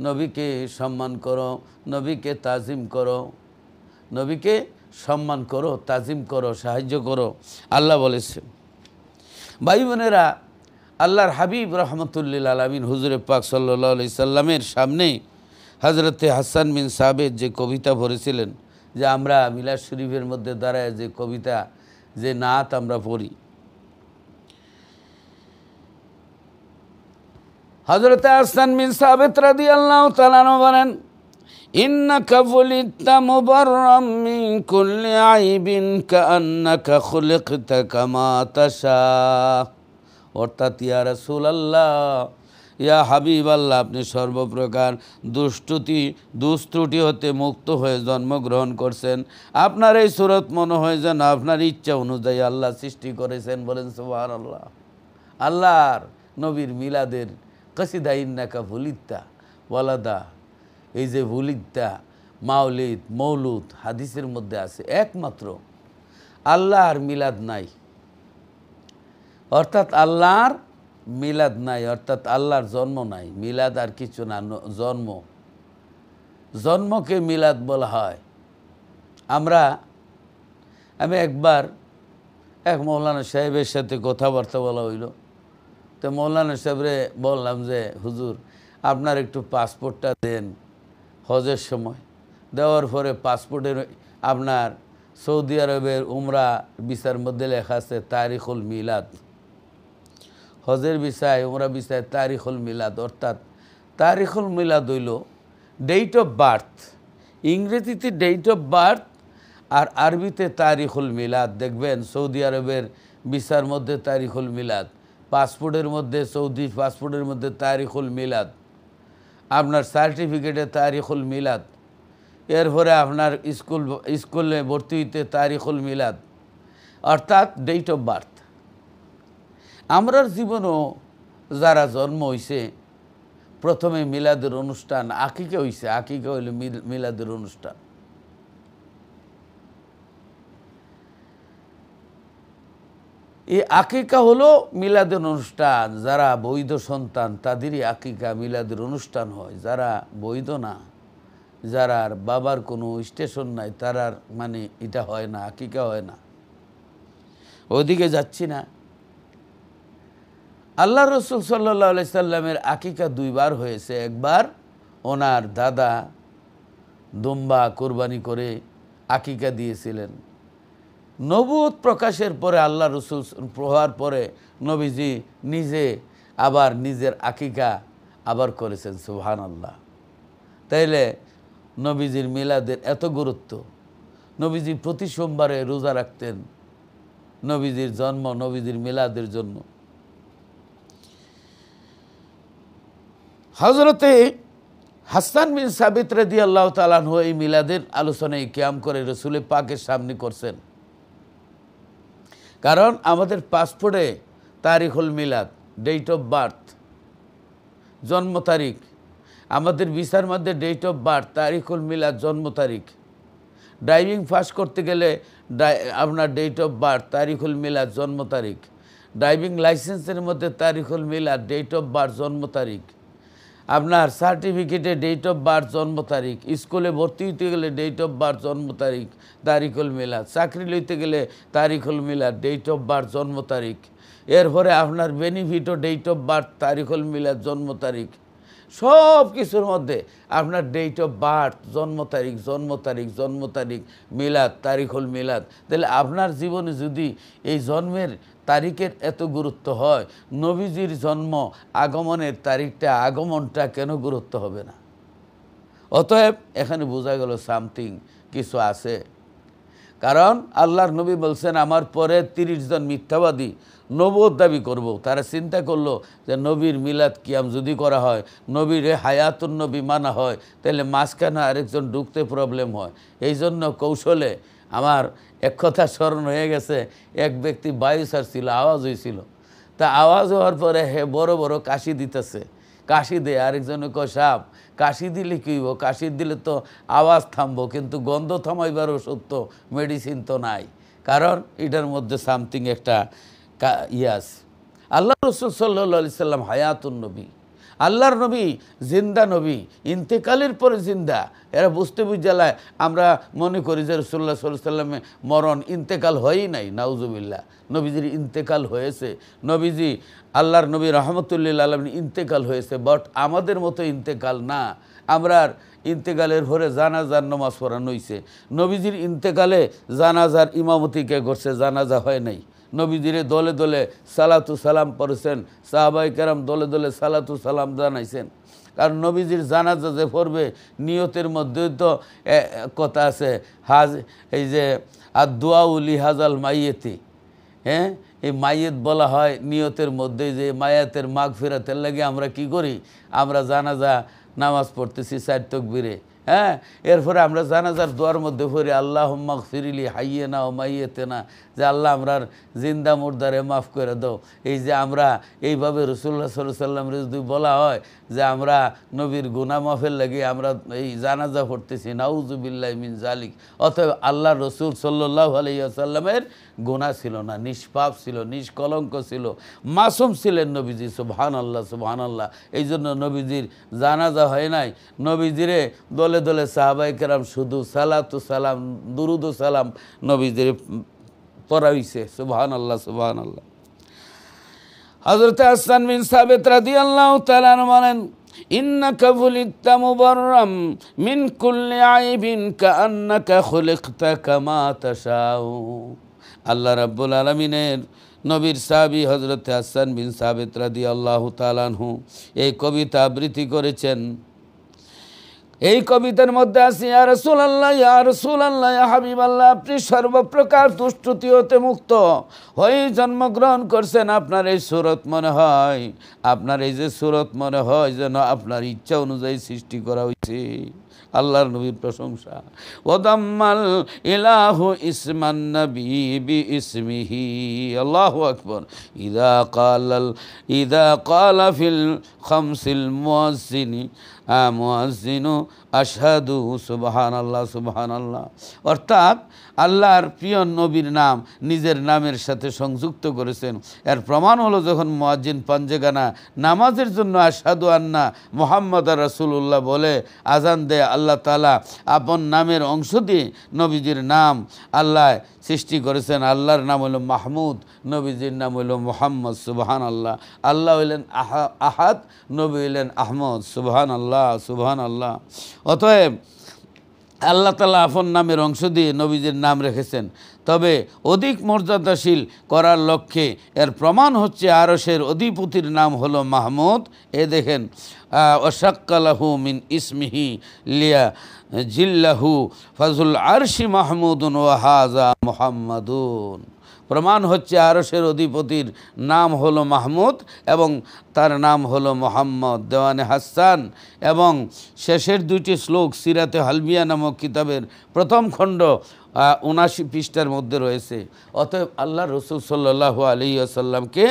নবীকে সম্মান করো, নবীকে তাজিম করো, নবীকে সম্মান করো, তাজিম করো, সাহায্য করো। আল্লাহ বলেছেন। ভাই বোনেরা, আল্লাহর হাবিব রহমতুল্লিল আলামিন হুজুরে পাক সাল্লাল্লাহু আলাইহি সাল্লামের সামনে হজরতে হাসান বিন সাবিত যে কবিতা পড়েছিলেন, যে আমরা মিলাদ শরীফের মধ্যে দাঁড়ায় যে কবিতা, যে নাত আমরা পড়ি, হজরতে হাসান বিন সাবিত রাদিয়াল্লাহু তাআলা আনহু বলেন, ইন্নাকা ফুলিতা মুবাররাম মিন কুল্লি আইবিন কাআন্নাকা খুলিকতা কামা তাশা। অর্থাৎ ইয়া রাসূলুল্লাহ, ইয়া হাবিবাল্লাহ, আপনি সর্বপ্রকার দুষ্ত্রুটি হতে মুক্ত হয়ে জন্মগ্রহণ করছেন। আপনার এই সুরত মনে হয় যেন আপনার ইচ্ছা অনুযায়ী আল্লাহ সৃষ্টি করেছেন। বলেন সুবহানাল্লাহ। আল্লাহর নবীর মিলাদের কসিদা ইন্নাকা ফুলিতা ওয়ালাদা, এই যে ভুলিদা, মাওলিদ, মৌলুদ হাদিসের মধ্যে আছে, একমাত্র আল্লাহর মিলাদ নাই, অর্থাৎ আল্লাহর মিলাদ নাই, অর্থাৎ আল্লাহর জন্ম নাই। মিলাদ আর কিছু না, জন্মকে মিলাদ বলা হয়। আমি একবার এক মৌলানা সাহেবের সাথে কথাবার্তা বলা হইল। তো মৌলানা সাহেবরে বললাম যে, হুজুর আপনার একটু পাসপোর্টটা দেন। হজের সময় দেওয়ার পরে পাসপোর্টের আপনার সৌদি আরবের উমরা ভিসার মধ্যে লেখা আছে তারিখুল মিলাদ। হজের ভিসায় উমরা ভিসায় তারিখুল মিলাদ, অর্থাৎ তারিখুল মিলাদ হইল ডেট অফ বার্থ। ইংরেজিতে ডেট অফ বার্থ আর আরবিতে তারিখুল মিলাদ। দেখবেন সৌদি আরবের ভিসার মধ্যে তারিখুল মিলাদ, পাসপোর্টের মধ্যে সৌদি পাসপোর্টের মধ্যে তারিখুল মিলাদ, আপনার সার্টিফিকেটে তারিখুল মিলাদ, এরপরে আপনার স্কুলে ভর্তি হইতে তারিখুল মিলাদ, অর্থাৎ ডেট অফ বার্থ। আমরার জীবনও যারা জন্ম হইছে প্রথমে মিলাদের অনুষ্ঠান আকিকা হইছে। আকিকা হইল মিলাদের অনুষ্ঠান। এই আকিকা হলো মিলাদের অনুষ্ঠান। যারা বৈধ সন্তান তাদেরই আকিকা মিলাদের অনুষ্ঠান হয়। যারা বৈধ না, যারা বাবার কোনো স্টেশন নাই, তারার মানে এটা হয় না, আকিকা হয় না। ওদিকে যাচ্ছি না। আল্লাহ রসুল সাল্লাল্লাহু আলাইহি সাল্লামের আকিকা দুইবার হয়েছে। একবার ওনার দাদা দুম্বা কোরবানি করে আকিকা দিয়েছিলেন। নবুয়ত প্রকাশের পরে আল্লাহ রসুল হওয়ার পরে নবীজি নিজে আবার নিজের আকিকা আবার করেছেন। সুবহানাল্লাহ। তাইলে নবীজির মিলাদের এত গুরুত্ব। নবীজি প্রতি সোমবারে রোজা রাখতেন নবীজির জন্ম, নবীজির মিলাদের জন্য। হযরতে হাসান বিন সাবিত রাদিয়াল্লাহু তাআলা আনহু এই মিলাদের আলোচনায় কিয়াম করে রাসূল পাকের সামনে করছেন। কারণ আমাদের পাসপোর্টে তারিখুল মিলাদ, ডেট অফ বার্থ, জন্ম তারিখ, আমাদের ভিসার মধ্যে ডেট অফ বার্থ, তারিখুল মিলাদ, জন্ম তারিখ। ড্রাইভিং পাস করতে গেলে আপনার ডেট অফ বার্থ, তারিখুল মিলাদ, জন্ম তারিখ। ড্রাইভিং লাইসেন্সের মধ্যে তারিখুল মিলাদ, ডেট অফ বার্থ, জন্ম তারিখ। আপনার সার্টিফিকেটে ডেট অফ বার্থ, জন্ম তারিখ। স্কুলে ভর্তি হইতে গেলে ডেট অফ বার্থ, জন্ম তারিখ, তারিখুল মিলাদ। চাকরি লইতে গেলে তারিখুল মিলাদ, ডেট অফ বার্থ, জন্ম তারিখ। এরপরে আপনার বেনিফিটও ডেট অফ বার্থ, তারিখুল মিলাদ, জন্ম তারিখ। সব কিছুর মধ্যে আপনার ডেট অফ বার্থ, জন্ম তারিখ, জন্ম তারিখ, জন্ম তারিখ, মিলাদ, তারিখুল মিলাদ। তাহলে আপনার জীবনে যদি এই জন্মের তারিখের এত গুরুত্ব হয়, নবীজির জন্ম আগমনের তারিখটা, আগমনটা কেন গুরুত্ব হবে না? অতএব এখানে বোঝা গেল সামথিং কিছু আছে। কারণ আল্লাহর নবী বলছেন আমার পরে 30 জন মিথ্যাবাদী নবুয়ত দাবি করব। তারা চিন্তা করলো যে নবীর মিলাদ কিয়াম যদি করা হয়, নবীর হায়াতুন নবী মানা হয়, তাহলে মাঝখানে আরেকজন ঢুকতে প্রবলেম হয়। এই জন্য কৌশলে আমার এক কথা স্মরণ হয়ে গেছে। এক ব্যক্তি বায়ু ছাড়ছিল, আওয়াজ হয়েছিল। তা আওয়াজ হওয়ার পরে বড় বড় কাশি দিতেছে, কাশি দেয়। আরেকজনে কয় সাপ কাশি দিলে কী হইব? কাশি দিলে তো আওয়াজ থামবো, কিন্তু গন্ধ থামাইবার ওষুধ তো, মেডিসিন তো নাই। কারণ এটার মধ্যে সামথিং একটা ইয়াস। আল্লাহ রসুল সাল্লাল্লাহু আলাইহি সাল্লাম হায়াতুন নবী, আল্লাহর নবী জিন্দা নবী, ইন্তেকালের পরে জিন্দা। এরা বুঝতে বুঝালায় আমরা মনে করি যে রাসূলুল্লাহ সাল্লাল্লাহু আলাইহি সাল্লামের মরণ, ইন্তেকাল হয়ই নাই। নাউজুবিল্লাহ, নবীজির ইন্তেকাল হয়েছে। নবীজি আল্লাহর নবী রাহমাতুল্লিল আলামিন ইন্তেকাল হয়েছে, বাট আমাদের মতো ইন্তেকাল না। আমরার ইন্তেকালের পরে জানাজার নামাজ পড়ানো হয়েছে। নবীজির ইন্তেকালে জানাজার ইমামতি কে করছে? জানাজা হয় নাই। নবীজিরে দলে দলে সালাতু সালাম পড়েছেন, সাহাবায়ে কেরাম দলে দলে সালাতু সালাম জানাইছেন। কারণ নবীজির জানাজা যে পড়বে, নিয়তের মধ্যে তো কথা আছে, এই যে আদ-দুআউ লিহাজাল মাইয়েতি, হ্যাঁ, এই মাইয়েত বলা হয় নিয়তের মধ্যে, যে মায়াতের মাগফিরাতের লাগে আমরা কি করি? আমরা জানাজা নামাজ পড়তেছি 4 তাকবীরে, হ্যাঁ। এরপরে আমরা জানাজার দোয়ার মধ্যে পড়ি আল্লাহুম্মা গফিরলি হাইয়িনা ওয়া মাইয়িতিনা, যে আল্লাহ আমরার জিন্দা মুর্দারে মাফ করে দাও। এই যে আমরা এইভাবে রাসূলুল্লাহ সাল্লাল্লাহু আলাইহি ওয়াসাল্লাম যদি বলা হয় যে আমরা নবীর গুনাহ মাফের লাগে আমরা এই জানাজা পড়তেছি, নাউযুবিল্লাহি মিন জালিক। অতএব আল্লাহ রসুল সাল্লাল্লাহু আলাইহি ওয়াসাল্লামের গুনাহ ছিল না, নিষ্পাপ ছিল, নিষ্কলঙ্ক ছিল, মাসুম ছিলেন নবীজি। সুবহানাল্লাহ, সুবহানাল্লাহ। এই জন্য নবীজির জানাজা হয় নাই। নবীজিরে দলে দলে সাহাবায়ে কেরাম শুধু সালাতু সালাম, দুরুদ ও সালাম নবীজির পড়াইছে। সুবহানাল্লাহ, সুবহানাল্লাহ। হযরত হাসান বিন সাবিত রাদিয়াল্লাহু তাআলা আনহু বলেন, ইন্নাকা খুলিকতা মুবাররাম মিন কুল্লি আইবিন কাআন্নাকা খুলিকতা কামা তাশাউ। আল্লাহ রাব্বুল আলামিনের নবীর সাহাবী হযরত হাসান বিন সাবিত রাদিয়াল্লাহু তাআলা আনহু এই কবিতা আবৃত্তি করেছেন। এই কবিতার মধ্যে আছে, ইয়া রাসূলুল্লাহ, ইয়া রাসূলুল্লাহ, ইয়া হাবিবাল্লাহ, আপনি সর্বপ্রকার দুষ্কৃতি হতে মুক্ত হয়ে জন্মগ্রহণ করছেন। আপনার এই সুরত মনে হয়, আপনার এই যে সুরত মনে হয় যেন আপনার ইচ্ছা অনুযায়ী সৃষ্টি করা হয়েছে। আল্লাহর নবীর প্রশংসা। ওয়াদাম্মাল ইলাহু ইসমান নবী বি ইসমিহি, আল্লাহু আকবার। ইদা ক্বালা ফিল খামসিল মুয়াজ্জিনু আশহাদু সুবহানাল্লাহ সুবহানাল্লাহ। অর্থাৎ আল্লাহর প্রিয় নবীর নাম নিজের নামের সাথে সংযুক্ত করেছেন। এর প্রমাণ হলো যখন মুয়াজ্জিন পাঞ্জেগানা নামাজের জন্য আশহাদু আন্না মুহাম্মাদ রাসূলুল্লাহ বলে আজান দেয়, আল্লাহ তাআলা আপন নামের অংশ দিয়ে নবীজির নাম আল্লাহ সৃষ্টি করেছেন। আল্লাহর নাম হলো মাহমুদ, নবীজির নাম হলো মুহাম্মদ, সুবহানাল্লাহ। আল্লাহ হইলেন আহাদ, নবী হইলেন আহমদ, সুবহানাল্লাহ সুবহানাল্লাহ। অতএব আল্লাহ তাআলা আপন নামের অংশ দিয়ে নবীজির নাম রেখেছেন। তবে অধিক মর্যাদাশীল করার লক্ষ্যে এর প্রমাণ হচ্ছে আরশের অধিপতির নাম হলো মাহমুদ। এ দেখেন, ওয়াশাক্কালাহু মিন ইসমিহি লিয়া জিল্লাহু ফাজুল আরশি মাহমুদুন ওয়া হাযা মুহাম্মাদুন। প্রমাণ হচ্ছে আরশের অধিপতির নাম হলো মাহমুদ এবং তার নাম হলো মোহাম্মদ। দেওয়ানে হাসান এবং শেষের দুইটি শ্লোক সিরাতে হালবিয়া নামক কিতাবের প্রথম খণ্ড ৭৯ পৃষ্ঠার মধ্যে রয়েছে। অতএব আল্লাহ রসুল সাল্লাল্লাহু আলাইহি ওয়াসাল্লামকে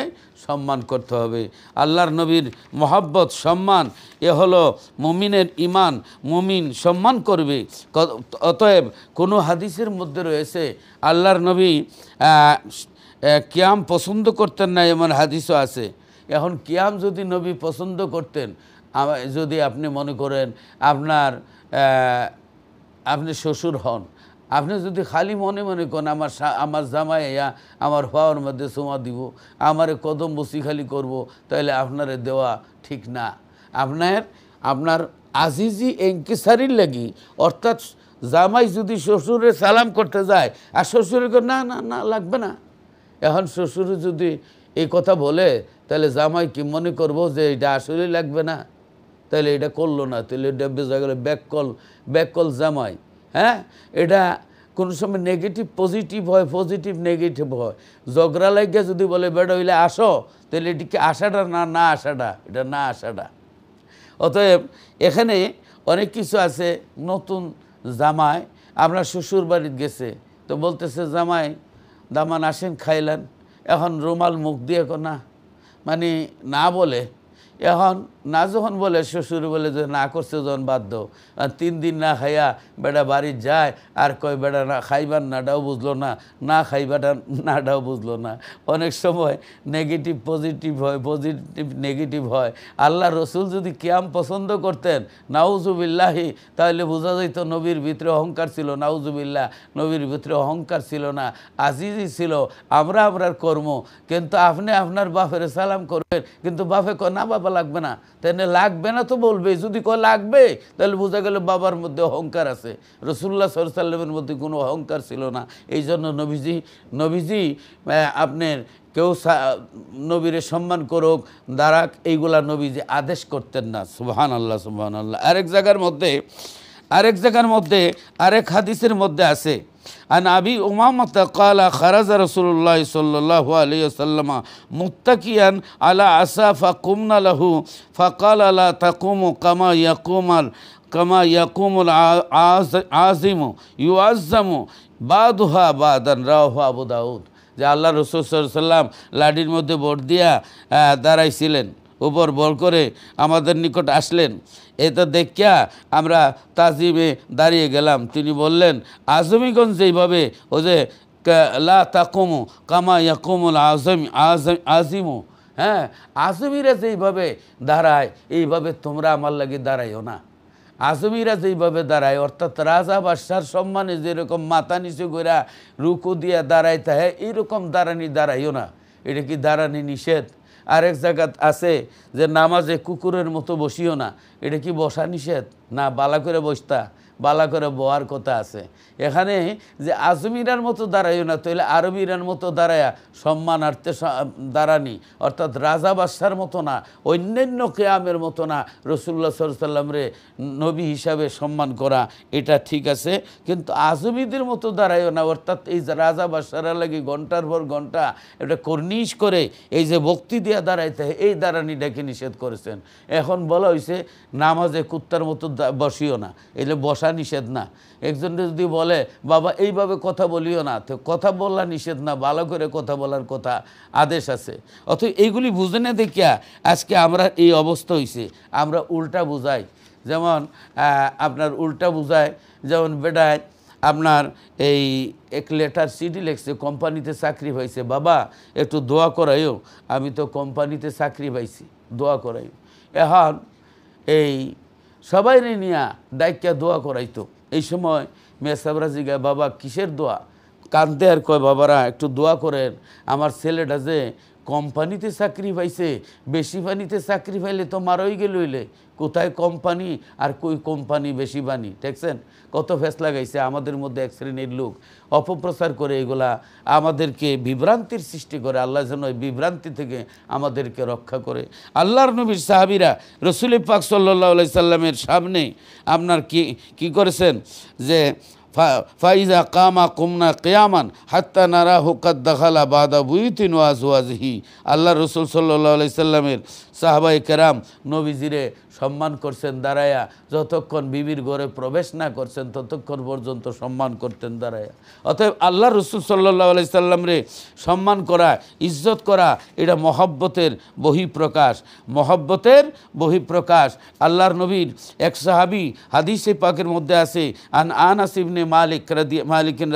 সম্মান করতে হবে। আল্লাহর নবীর মহব্বত সম্মান এ হলো মুমিনের ইমান। মুমিন সম্মান করবে। অতএব কোনো হাদিসের মধ্যে রয়েছে আল্লাহর নবী কিয়াম পছন্দ করতেন না, এমন হাদিসও আছে। এখন কিয়াম যদি নবী পছন্দ করতেন, যদি আপনি মনে করেন আপনি শ্বশুর হন, আপনি যদি খালি মনে মনে করেন আমার জামাই আমার হওয়ার মধ্যে চুমা দিব, আমারে কদম বসি খালি করব, তাহলে আপনারে দেওয়া ঠিক না। আপনার আজিজি এনকিসারির লাগি, অর্থাৎ জামাই যদি শ্বশুরে সালাম করতে যায় আর শ্বশুরে না না না লাগবে না, এখন শ্বশুর যদি এই কথা বলে তাহলে জামাই কি মনে করবো যে এটা আসলেই লাগবে না, তাহলে এটা করলো না, তাহলে এটা বোঝা গেল ব্যাককল জামাই। হ্যাঁ, এটা কোনো সময় নেগেটিভ পজিটিভ হয়, পজিটিভ নেগেটিভ হয়। ঝগড়া লাগিয়া যদি বলে বেটা হইলে আসো, তাহলে এটি কি আসাটা না আসাটা, এটা না আসাটা। অতএব এখানে অনেক কিছু আছে। নতুন জামাই আপনার শ্বশুর বাড়িতে গেছে, তো বলতেছে জামাই দামান আসেন খাইলেন, এখন রুমাল মুখ দিয়ে না মানে না বলে, এখন না যখন বলে শ্বশুর বলে যে না করছে যখন বাধ্য, আর 3 দিন না খাইয়া বেটা বাড়ি যায় আর কয় বেটা না খাইবার নাটাও বুঝলো না, না খাইবাটা নাটাও বুঝলো না। অনেক সময় নেগেটিভ পজিটিভ হয়, পজিটিভ নেগেটিভ হয়। আল্লাহ রসুল যদি কিয়াম পছন্দ করতেন নাউজুবিল্লাহি, তাহলে বোঝা যাইত নবীর ভিতরে অহংকার ছিল। নাউজুবিল্লাহ, নবীর ভিতরে অহংকার ছিল না, আজিজি ছিল। আমরার কর্ম, কিন্তু আপনি আপনার বাপের সালাম করবেন, কিন্তু বাপে না বাবা লাগবে না, তাহলে লাগবে না তো বলবে। যদি লাগবে তাহলে বোঝা গেল বাবার মধ্যে অহংকার আছে। রাসূলুল্লাহ সাল্লাল্লাহু আলাইহি ওয়াসাল্লামের মধ্যে কোনো অহংকার ছিল না। এই জন্য নবীজি আপনার কেউ নবীরে সম্মান করুক, দাঁড়াক, এইগুলা নবীজি আদেশ করতেন না। সুবহানাল্লাহ সুবহানাল্লাহ। আরেক জায়গার মধ্যে আরেক হাদিসের মধ্যে আছে, আন আবি উমামাতা ক্বালা খারাজা রাসূলুল্লাহ সাল্লাল্লাহু আলাইহি ওয়াসাল্লাম মুত্তাকিয়ান আলা আসা ফাকুমনা লাহু ফাকালা লা তাকুমু কামা ইয়াকুমুল আজিমু ইউআজ্জামু বাদুহা বাদান, রাওয়াহু আবু দাউদ। যে আল্লাহ রাসূল সাল্লাল্লাহু আলাইহি ওয়াসাল্লাম লাঠির মধ্যে ভর দিয়া দাঁড়াইছিলেন, উপর বল করে আমাদের নিকট আসলেন। এটা দেখিয়া আমরা তাজিমে দাঁড়িয়ে গেলাম। তিনি বললেন, আজমিগঞ্জ যেইভাবে ও যে লা তাকুমু কামা ইয়াকুমুল আজিমু, হ্যাঁ, আজমিরা যেইভাবে দাঁড়ায় এইভাবে তোমরা আমার লাগি দাঁড়াইও না। আজমিরা যেইভাবে দাঁড়ায়, অর্থাৎ রাজা বাদশার সম্মানে যেরকম মাথা নিচু করে রুকু দিয়া দাঁড়াইতে হয়, এইরকম দাঁড়াইও না। এটা কি দাঁড়ানি নিষেধ? আরেক জায়গাত আছে যে নামাজে কুকুরের মতো বসিও না, এটা কি বসা নিষেধ? না, বালা করে বসতা, বালা করে বয়ার কথা আছে। এখানে যে আজমিরার মতো দাঁড়াইও না, তাইলে আরবিরার মতো দাঁড়ায়া সম্মানার্থে দাঁড়ানি, অর্থাৎ রাজা বাদশার মতো না, অন্যান্য কেয়ামের মতো না, রাসূলুল্লাহ সাল্লাল্লাহু আলাইহি ওয়াসাল্লাম রে নবী হিসাবে সম্মান করা এটা ঠিক আছে, কিন্তু আজমিদের মতো দাঁড়াইও না, অর্থাৎ এই যে রাজা বাদশারা লাগি ঘন্টার পর ঘন্টা এটা কর্নিশ করে এই যে ভক্তি দিয়া দাঁড়াইতে হয়, এই দাঁড়ানিটাকে নিষেধ করেছেন। এখন বলা হয়েছে নামাজে কুত্তার মতো বসিও না, এলে বসা নিষেধ না। একজনকে যদি বলে বাবা এইভাবে কথা বলিও না, তো কথা বলা নিষেধ না, ভালো করে কথা বলার কথা আদেশ আছে। অথচ এইগুলি বুঝে না দেখিয়া আজকে আমরা এই অবস্থা হয়েছে, আমরা উল্টা বুঝাই। যেমন আপনার উল্টা বুঝায়, যেমন বেডায় আপনার এই এক লেটার চিঠি লিখছে, কোম্পানিতে চাকরি পাইছে, বাবা একটু দোয়া করাইও, আমি তো কোম্পানিতে চাকরি পাইছি, দোয়া করাইও। এখন এই সবাই নিয়া ডাইকা দোয়া করাইতো। এই সময় মেসাবরা জিগায়, বাবা কিসের দোয়া? কাঁদতে আর কয়, বাবারা একটু দোয়া করেন, আমার ছেলেটা যে কোম্পানিতে চাকরি পাইছে, বেশি পানিতে চাকরি পাইলে তো মারই গেল হইলে, কোথায় কোম্পানি আর কই কোম্পানি বেশি বানি, দেখছেন কত ফেস লাগাইছে। আমাদের মধ্যে এক শ্রেণীর লোক অপপ্রচার করে এগুলা আমাদেরকে বিভ্রান্তির সৃষ্টি করে। আল্লাহ যেন ওই বিভ্রান্তি থেকে আমাদেরকে রক্ষা করে। আল্লাহর নবীর সাহাবীরা রসুল পাক সাল্লাল্লাহু আলাইহি সাল্লামের সামনে আপনার কি করেছেন যে ফাইজা কামা কুমনা কিয়ামান হাত্তা নারাহু কাদ দাখালা বাদা বুয়ুতিন ওয়া আজওয়াজিহি। আল্লাহ রসুল সাল্লাল্লাহু আলাইহি সাল্লামের সাহাবায়ে কেরাম নবীজিরে সম্মান করছেন দাঁড়ায়া, যতক্ষণ বিবির ঘরে প্রবেশ না করছেন ততক্ষণ পর্যন্ত সম্মান করতেন দাঁড়ায়া। অতএব আল্লাহ রসুল সাল্লাল্লাহু আলাইহি সাল্লামরে সম্মান করা, ইজ্জত করা, এটা মহব্বতের বহিঃপ্রকাশ, মহব্বতের বহিঃপ্রকাশ। আল্লাহর নবীর এক সাহাবী হাদিসে পাকের মধ্যে আছে, আনাস ইবনে মালিক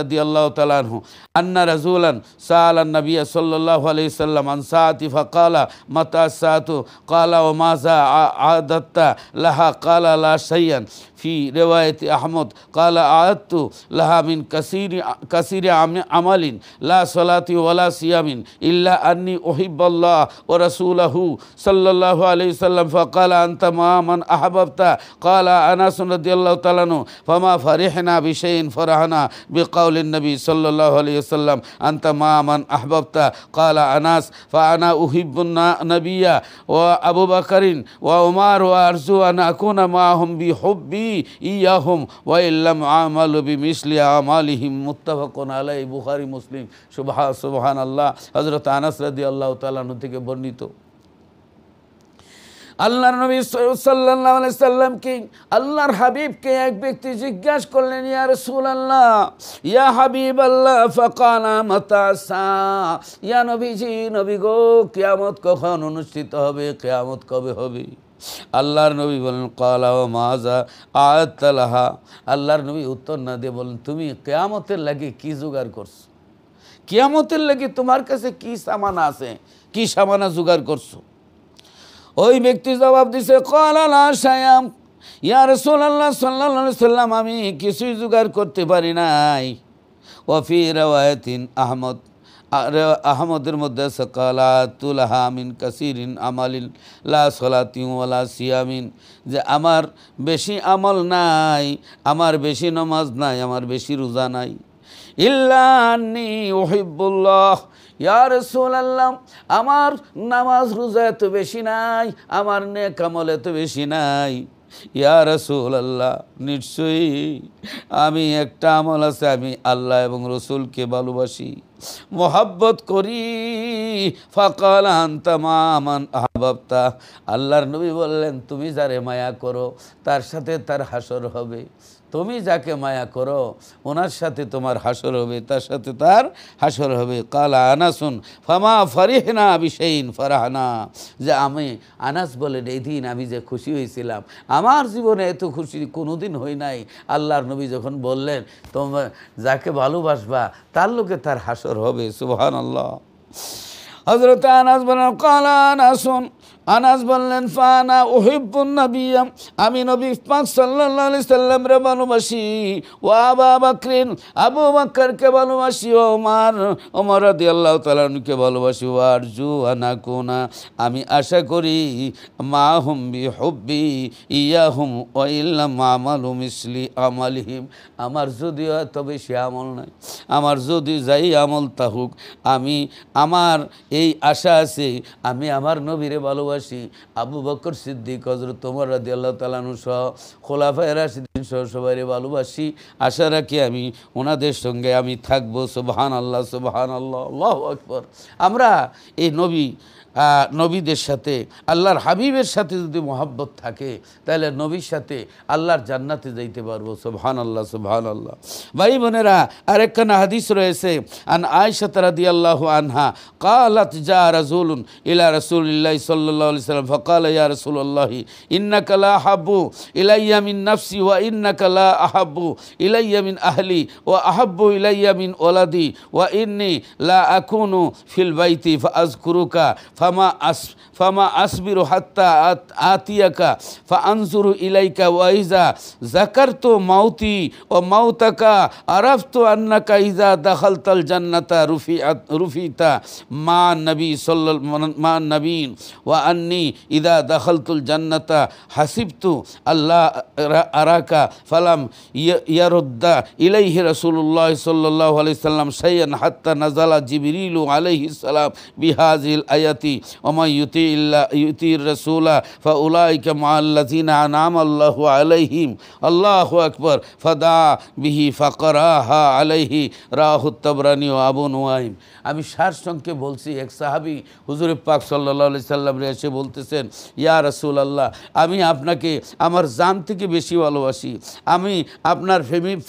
রাদিয়াল্লাহু তাআলা আনহু আন্না রাসূলান সাআলান নবী সাল্লাল্লাহু আলাইহি সাল্লাম আন সাআতি ফাকালা মাতা সাআতু ক্বালা ওয়া মাযা আদাত্তা লাহা ক্বালা লা শাইয়ান ফি রিওয়ায়াতি আহমদ ক্বালা আ'আদতু লাহা মিন কাসীরি আমালিন লা সালাতি ওয়ালা সিয়ামিন ইল্লা আন্নী উহিব্বুল্লাহ ওয়া রাসূলুহু সাল্লাল্লাহু আলাইহি সাল্লাম ফাকালা আনতা মা মান আহবাবতা ক্বালা আনাস রাদিয়াল্লাহু তাআলা আনহু ফামা ফারিহনা বিশাইইন ফারাহনা বিকাউলিন নবী সাল্লাল্লাহু আলাইহি ওয়াসাল্লাম আনতা মা মান আহবাবতা ক্বালা আনাস ফাআনা উহিব্বুন নবিয়্যা ওয়া আবু বকরিন ওয়া উমর ওয়া আরজু আন আকুনা মাহুম বিহুব্বি ইয়াহুম ওয়া ইল্লাম আমালু বিমিসলি আমালিহিম মুত্তাফাকুন আলাইহি বুখারী মুসলিম। সুবহানাল্লাহ। হযরত আনাস রাদিয়াল্লাহু তাআলা আনহু থেকে বর্ণিত। আল্লাহর নবী সাল্লাল্লাহু আলাইহি সাল্লামকে আল্লাহর হাবিবকে এক ব্যক্তি জিজ্ঞাসা করলেন, ইয়া রাসূলুল্লাহ ইয়া হাবিবাল্লাহ ফাকালা মাতা সা, ইয়া নবীজি, নবী গো, কিয়ামত কখন অনুষ্ঠিত হবে, কিয়ামত কবে হবে? আল্লাহর নবী বলেন, ক্বালা ওয়া মাযা আ'আদতা লাহা। আল্লাহর নবী উত্তর না দিয়ে বলেন, তুমি কিয়ামতের লাগি কি জোগাড় করছো? কিয়ামতের লাগি তোমার কাছে কি সামান আছে, কি সামানা জোগাড় করছো? ওই ব্যক্তি জবাব দিছে, ক্বালা লা শাইআম ইয়া রাসূলুল্লাহ সাল্লাল্লাহু আলাইহি সাল্লাম, আমি কিছুই জোগাড় করতে পারি নাই। ওয়া ফি রিওয়ায়াতিন আহমদের মধ্যে আছে ক্বালা তুলাহা মিন কাসীরিন আমালিন লা সালাতি ওয়ালা সিয়ামিন, যে আমার বেশি আমল নাই, আমার বেশি নামাজ নাই, আমার বেশি রোজা নাই। ইল্লা আন্নী উহিব্বুল্লাহ, ইয়া রাসূলুল্লাহ, আমার নামাজ রোজা এত বেশি নাই, আমার নেক আমল এত বেশি নাই। ইয়া রাসূলুল্লাহ, নিশ্চয়ই আমি একটা আমল আছে, আমি আল্লাহ এবং রসুলকে ভালোবাসি, মোহাব্বত করি। ফাকালা আনতা মা মান আহবাবতা। আল্লাহর নবী বললেন, তুমি যারে মায়া করো তার সাথে তার হাসর হবে, তুমি যাকে মায়া করো ওনার সাথে তোমার হাসর হবে, তার সাথে তার হাসর হবে। ক্বালা আনাসুন ফামা ফারিহনা বিশাইইন ফারাহনা, যে আমি আনাস বলেন, এই দিন আমি যে খুশি হয়েছিলাম, আমার জীবনে এত খুশি কোনোদিন হই নাই। আল্লাহর নবী যখন বললেন তোমরা যাকে ভালোবাসবা তার লোকে তার হাসর হবে। সুবহানাল্লাহ। হযরত আনাস বলেন, ক্বালা আনাসুন আনাস বললেন ফানা উহিব্বুন নবিয়্যাম, আমি নবী পাক সাল্লাল্লাহু আলাইহি সাল্লামরে ভালোবাসি, ওয়া আবু বকরিন, আবু বকরকে ভালোবাসি, ও ওমর রাদিয়াল্লাহু তাআলা আনহুকে ভালোবাসি, ওয়া আরজু আনাকুনা, আমি আশা করি মাহুম বিহুব্বি ইয়াহুম ওয়া ইল্লাম আমালু মিসলি আমালিহিম, আমার যদিও এত বেশি আমল নাই, আমার যদি যাই আমল তাহুক, আমি আমার এই আশা আছে আমি আমার নবীরে ভালোবাসি, আবু বকর সিদ্দিক, হযরত ওমর রাদিয়াল্লাহু তাআলা আনহু সহ খোলাফায়ে রাশিদিন সহ সবাইরে ভালোবাসি, আশা রাখি আমি ওনাদের সঙ্গে আমি থাকবো। সুবহানাল্লাহ, সুবহানাল্লাহ, আল্লাহু আকবার। আমরা এই নবীদের সাথে, আল্লাহর হাবিবের সাথে যদি মহব্বত থাকে তাহলে নবীর সাথে আল্লাহর জান্নাতে যাইতে পারবো। সুবহানাল্লাহ, সুবহানাল্লাহ। ভাই বোনেরা, আরেকখানা হাদিস রয়েছে, আন আয়েশা রাদিয়াল্লাহু আনহা ক্বালাত জা রাসূলুন ইলা রাসূলিল্লাহি সাল্লাল্লাহু আলাইহি ওয়াসাল্লাম ফাকালা ইয়া রাসূলুল্লাহ ইন্নাকা লা আহাব্বু ইলাইয়া মিন নাফসি ওয়া ইন্নাকা লা আহাব্বু ইলাইয়া মিন আহলি ওয়া আহাব্বু ইলাইয়া মিন ওয়ালাদি ওয়া ইন্নী লা আকুনু ফিল বাইতি ফাআযকুরুকা ফামা আসবিরু হাত্তা আতিয়াকা ফাআনজুরু ইলাইকা ওয়া ইযা যাকারতু মাউতি ওয়া মাউতাকা আরাফতু আন্নাকা ইযা দাখালতাল জান্নাতা রুফিতা মা নবীন ওয়া আন্নী ইযা দাখালতুল জান্নাতা হাসিবতু আল্লাহ আরাকা ফালাম ইয়ারুদ্দা ইলাইহি রাসূলুল্লাহ সাল্লাল্লাহু আলাইহি সাল্লাম শাইআন হাত্তা নাযালা জিবরিলু আলাইহিস সালাম বিহাযিল আয়াতি ওমা ইউতির রাসূলা ফাউলাইকা মাআল্লাযিনা আনআমা আল্লাহু আলাইহিম, আল্লাহু আকবার, ফাদা বিহি ফাকরাহা আলাইহি, রাহুত তাবরানি ও আবু নুয়াইম। আমি সারসংক্ষেপে বলছি, এক সাহাবী হুজুর পাক সাল্লাল্লাহু আলাইহি সাল্লাম এসে বলতেছেন, ইয়া রাসূলুল্লাহ, আমি আপনাকে আমার জান থেকে বেশি ভালোবাসি, আমি আপনার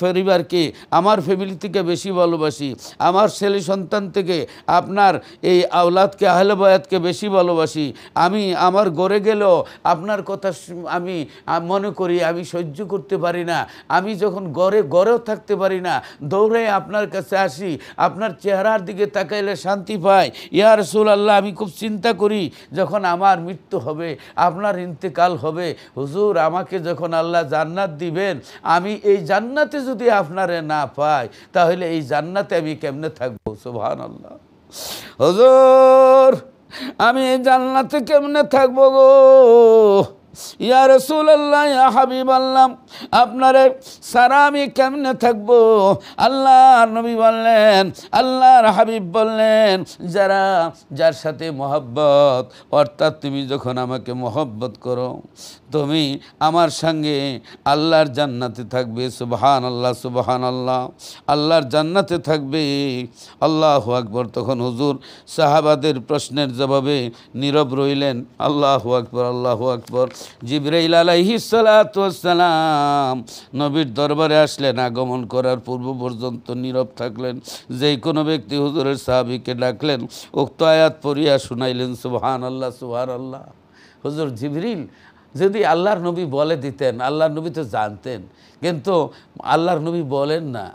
পরিবারকে আমার ফ্যামিলি থেকে বেশি ভালোবাসি, আমার ছেলে সন্তান থেকে আপনার এই আওলাদকে আহলে বায়াতকে বেশি ভালোবাসি, আমি আমার ঘরে গেলেও আপনার কথা আমি মনে করি আমি সহ্য করতে পারি না, আমি যখন ঘরেও থাকতে পারি না, দৌড়ে আপনার কাছে আসি, আপনার চেহারার দিকে তাকাইলে শান্তি পাই। ইয়া রাসূলুল্লাহ, আমি খুব চিন্তা করি যখন আমার মৃত্যু হবে, আপনার ইন্তেকাল হবে, হুজুর আমাকে যখন আল্লাহ জান্নাত দিবেন, আমি এই জান্নাতে যদি আপনারে না পাই তাহলে এই জান্নাতে আমি কেমনে থাকবো? সুবহানাল্লাহ। হুজুর আমি এই জান্নাতে কেমনে থাকবো গো? ইয়া রাসূলুল্লাহ, ইয়া হাবিবাল্লাহ, আপনারে সারা আমি কেমনে থাকবো? আল্লাহর নবী বললেন, আল্লাহর হাবিব বললেন, যার সাথে মহব্বত, অর্থাৎ তুমি যখন আমাকে মহব্বত করো তুমি আমার সঙ্গে আল্লাহর জান্নাতে থাকবে। সুবহানাল্লাহ, সুবহানাল্লাহ, আল্লাহর জান্নাতে থাকবে। আল্লাহু আকবার। তখন হুজুর সাহাবাদের প্রশ্নের জবাবে নীরব রইলেন। আল্লাহু আকবার, আল্লাহু আকবার। জিবরাইল আলাইহিস সালাতু ওয়াস সালাম নবীর দরবারে আসলেন, আগমন করার পূর্ব পর্যন্ত নীরব থাকলেন। যেই কোনো ব্যক্তি হুজুরের সাহাবীকে ডাকলেন, উক্ত আয়াত পড়িয়া শুনাইলেন। সুবহানাল্লাহ, সুবহানাল্লাহ। হুজুর জিবরিল যদি আল্লাহর নবী বলে দিতেন, আল্লাহর নবী তো জানতেন, কিন্তু আল্লাহর নবী বলেন না।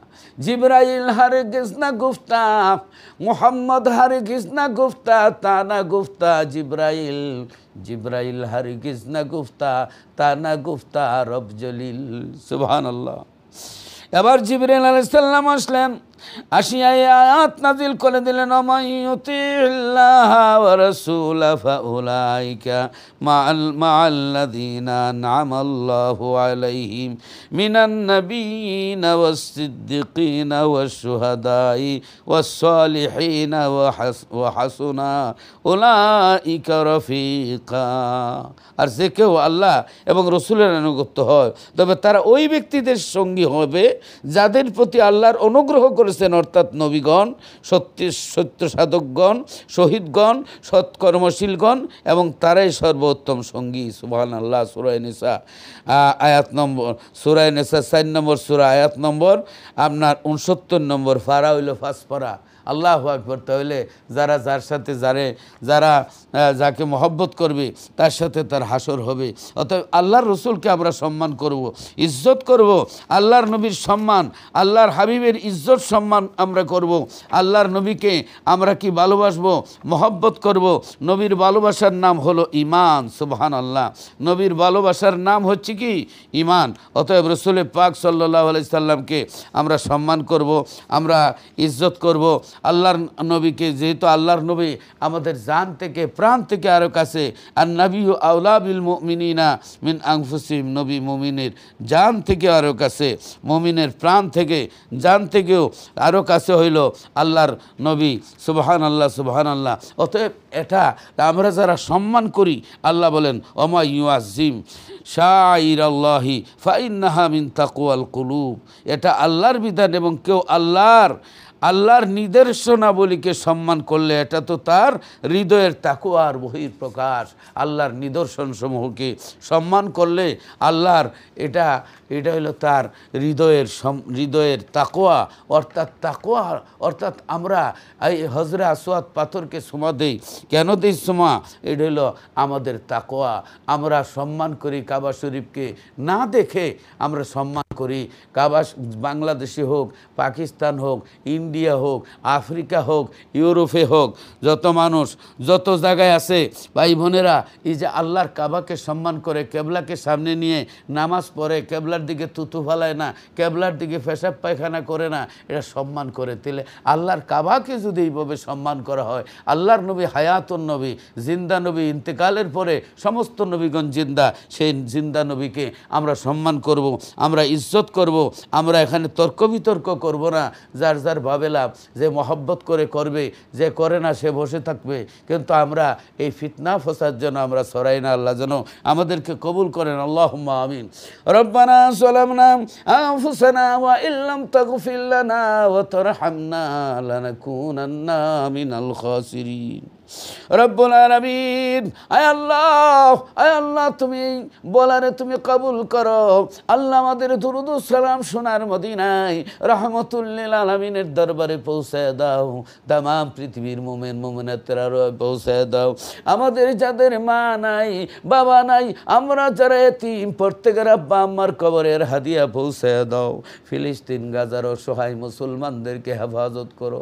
জিবরাইল হারগিজ না গুফতা, মুহাম্মদ হারগিজ না গুফতা, তা না গুফতা জিবরাইল হারগিজ না গুফতা, তা না গুফতা রব জলিল। সুবহানাল্লাহ। এবার জিবরাইল আলাইহিস সালাম আসলেন, আসিয়া আয়াত নাজিল করে দিলেন, ওমাইয়ুতিল্লাহ ওয়া রাসূলা ফাউলাইকা মাআল্লাযীনা আন'আমাল্লাহু আলাইহিম মিনান নাবিয়্যিনা ওয়াস-সিদ্দিকিনা ওয়াশ-শুহাদাই ওয়াস-সালিহিনা ওয়া হাসুনা উলাইকা রাফীকা। আর যে কেউ আল্লাহ এবং রাসূলের অনুগত হয় তবে তারা ওই ব্যক্তিদের সঙ্গী হবে যাদের প্রতি আল্লাহর অনুগ্রহ করেছেন, অর্থাৎ নবীগণ, সত্য সাধকগণ, শহীদগণ, সৎকর্মশীলগণ, এবং তারাই সর্বোত্তম সঙ্গী। সুবহানাল্লাহ। সূরা নিসা আয়াত নম্বর, সূরা নিসা 4 নম্বর সূরা, আয়াত নম্বর আপনার 69 নম্বর পারা হইল 5 পারা। আল্লাহু আকবার। তাহলে যারা যার সাথে যারা যাকে মহব্বত করবে তার সাথে তার হাসর হবে। অতএব আল্লাহর রসুলকে আমরা সম্মান করব, ইজ্জত করব। আল্লাহর নবীর সম্মান, আল্লাহর হাবিবের ইজ্জত সম্মান আমরা করব। আল্লাহর নবীকে আমরা কি ভালোবাসবো, মহব্বত করব। নবীর ভালোবাসার নাম হলো ঈমান। সুবহানাল্লাহ, নবীর ভালোবাসার নাম হচ্ছে কি? ঈমান। অতএব রসুল পাক সাল্লাল্লাহু আলাইহি সাল্লামকে আমরা সম্মান করব, আমরা ইজ্জত করব। আল্লাহর নবীকে, যেহেতু আল্লাহর নবী আমাদের জান থেকে প্রাণ থেকে আরও কাছে, আর নবিয়্যু আওলা বিল মুমিনিনা মিন আনফুসিহিম, নবী মুমিনের জান থেকে আরও কাছে, মুমিনের প্রাণ থেকে জান থেকেও আরও কাছে হইল আল্লাহর নবী। সুবহানাল্লাহ, সুবহানাল্লাহ। অতএব এটা আমরা যারা সম্মান করি, আল্লাহ বলেন ওমা ইউআজ্জিম শাইরাল্লাহি ফাইন্নাহা মিন তাকওয়াল কুলুব, এটা আল্লাহর বিধান এবং কেউ আল্লাহর নিদর্শনাবলীকে সম্মান করলে এটা তো তার হৃদয়ের তাকওয়ার বহিঃপ্রকাশ। আল্লাহর নিদর্শনসমূহকে সম্মান করলে আল্লাহর এটা হলো তার হৃদয়ের তাকওয়া। অর্থাৎ আমরা এই হজরে আসওয়াদ পাথরকে সুমা দেই, কেন দেই সুমা? এটা হলো আমাদের তাকওয়া। আমরা সম্মান করি কাবা শরীফকে, না দেখে আমরা সম্মান করি। কাবা বাংলাদেশে হোক, পাকিস্তান হোক, ইন্ডিয়া হোক, আফ্রিকা হোক, ইউরোপে হোক, যত মানুষ যত জায়গায় আছে ভাই বোনেরা, এই যে আল্লাহর কাবাকে সম্মান করে, কেবলাকে সামনে নিয়ে নামাজ পড়ে, কেবলার দিকে তুতু ফালায় না, কেবলার দিকে পেশাব পায়খানা করে না, এটা সম্মান করে। তাহলে আল্লাহর কাবাকে যদি এইভাবে সম্মান করা হয়, আল্লাহর নবী হায়াতুন নবী, জিন্দা নবী, ইন্তেকালের পরে সমস্ত নবীগণ জিন্দা, সেই জিন্দা নবীকে আমরা সম্মান করব, আমরা ইজ্জত করব। আমরা এখানে তর্ক বিতর্ক করব না। যার যার ভাবে লাভ, যে মহব্বত করে করবে, যে করে না সে বসে থাকবে। কিন্তু আমরা এই ফিতনা ফসাদ যেন আমরা ছড়াই না। আল্লাহ যেন আমাদেরকে কবুল করেন। আল্লাহুম্মা আমিন। রব্বানা যালামনা আনফুসানা ওয়া ইল্লাম তাগফির লানা ওয়া তারহামনা লানাকুনান্না মিনাল খাসিরিন। রব্বুল আলামিন, আয় আল্লাহ তুমি বলারে তুমি কবুল করো। আল্লাহ আমাদের দুরূদ ও সালাম সোনার মদিনায় রাহমাতুল লিল আলামিনের দরবারে পৌঁছায় দাও। তামাম পৃথিবীর মুমিন মুমিনাতের পৌঁছায় দাও। আমাদের যাদের মা নাই, বাবা নাই, আমরা যারা এতিম, প্রত্যেকের আব্বা আম্মার কবরের হাদিয়া পৌঁছায় দাও। ফিলিস্তিন গাজার অসহায় মুসলমানদেরকে হেফাজত করো।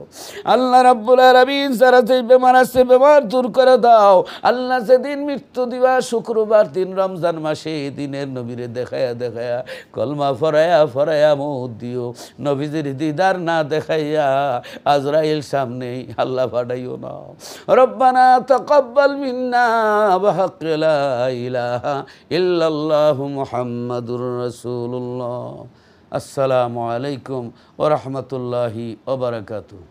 আল্লাহ রাব্বুল আলামিন, যারা যে বেমার আছে বেমার দূর করে দাও। আল্লাহ যেদিন মৃত্যু দিবা শুক্রবার দিন রমজান মাসে, এই দিনের নবীরে দেখায়া কলমা ফরায়া মুদ দিও। নবীজির দিদার না দেখাইয়া আজরাইল সামনে আল্লাহ পাঠাইও না। রব্বানা তাকাব্বাল মিন্না বিহাক্কি লা ইলাহা ইল্লাল্লাহু মুহাম্মাদুর রাসূলুল্লাহ। আসসালামু আলাইকুম ওয়া রাহমাতুল্লাহি ওয়া বারাকাতুহু।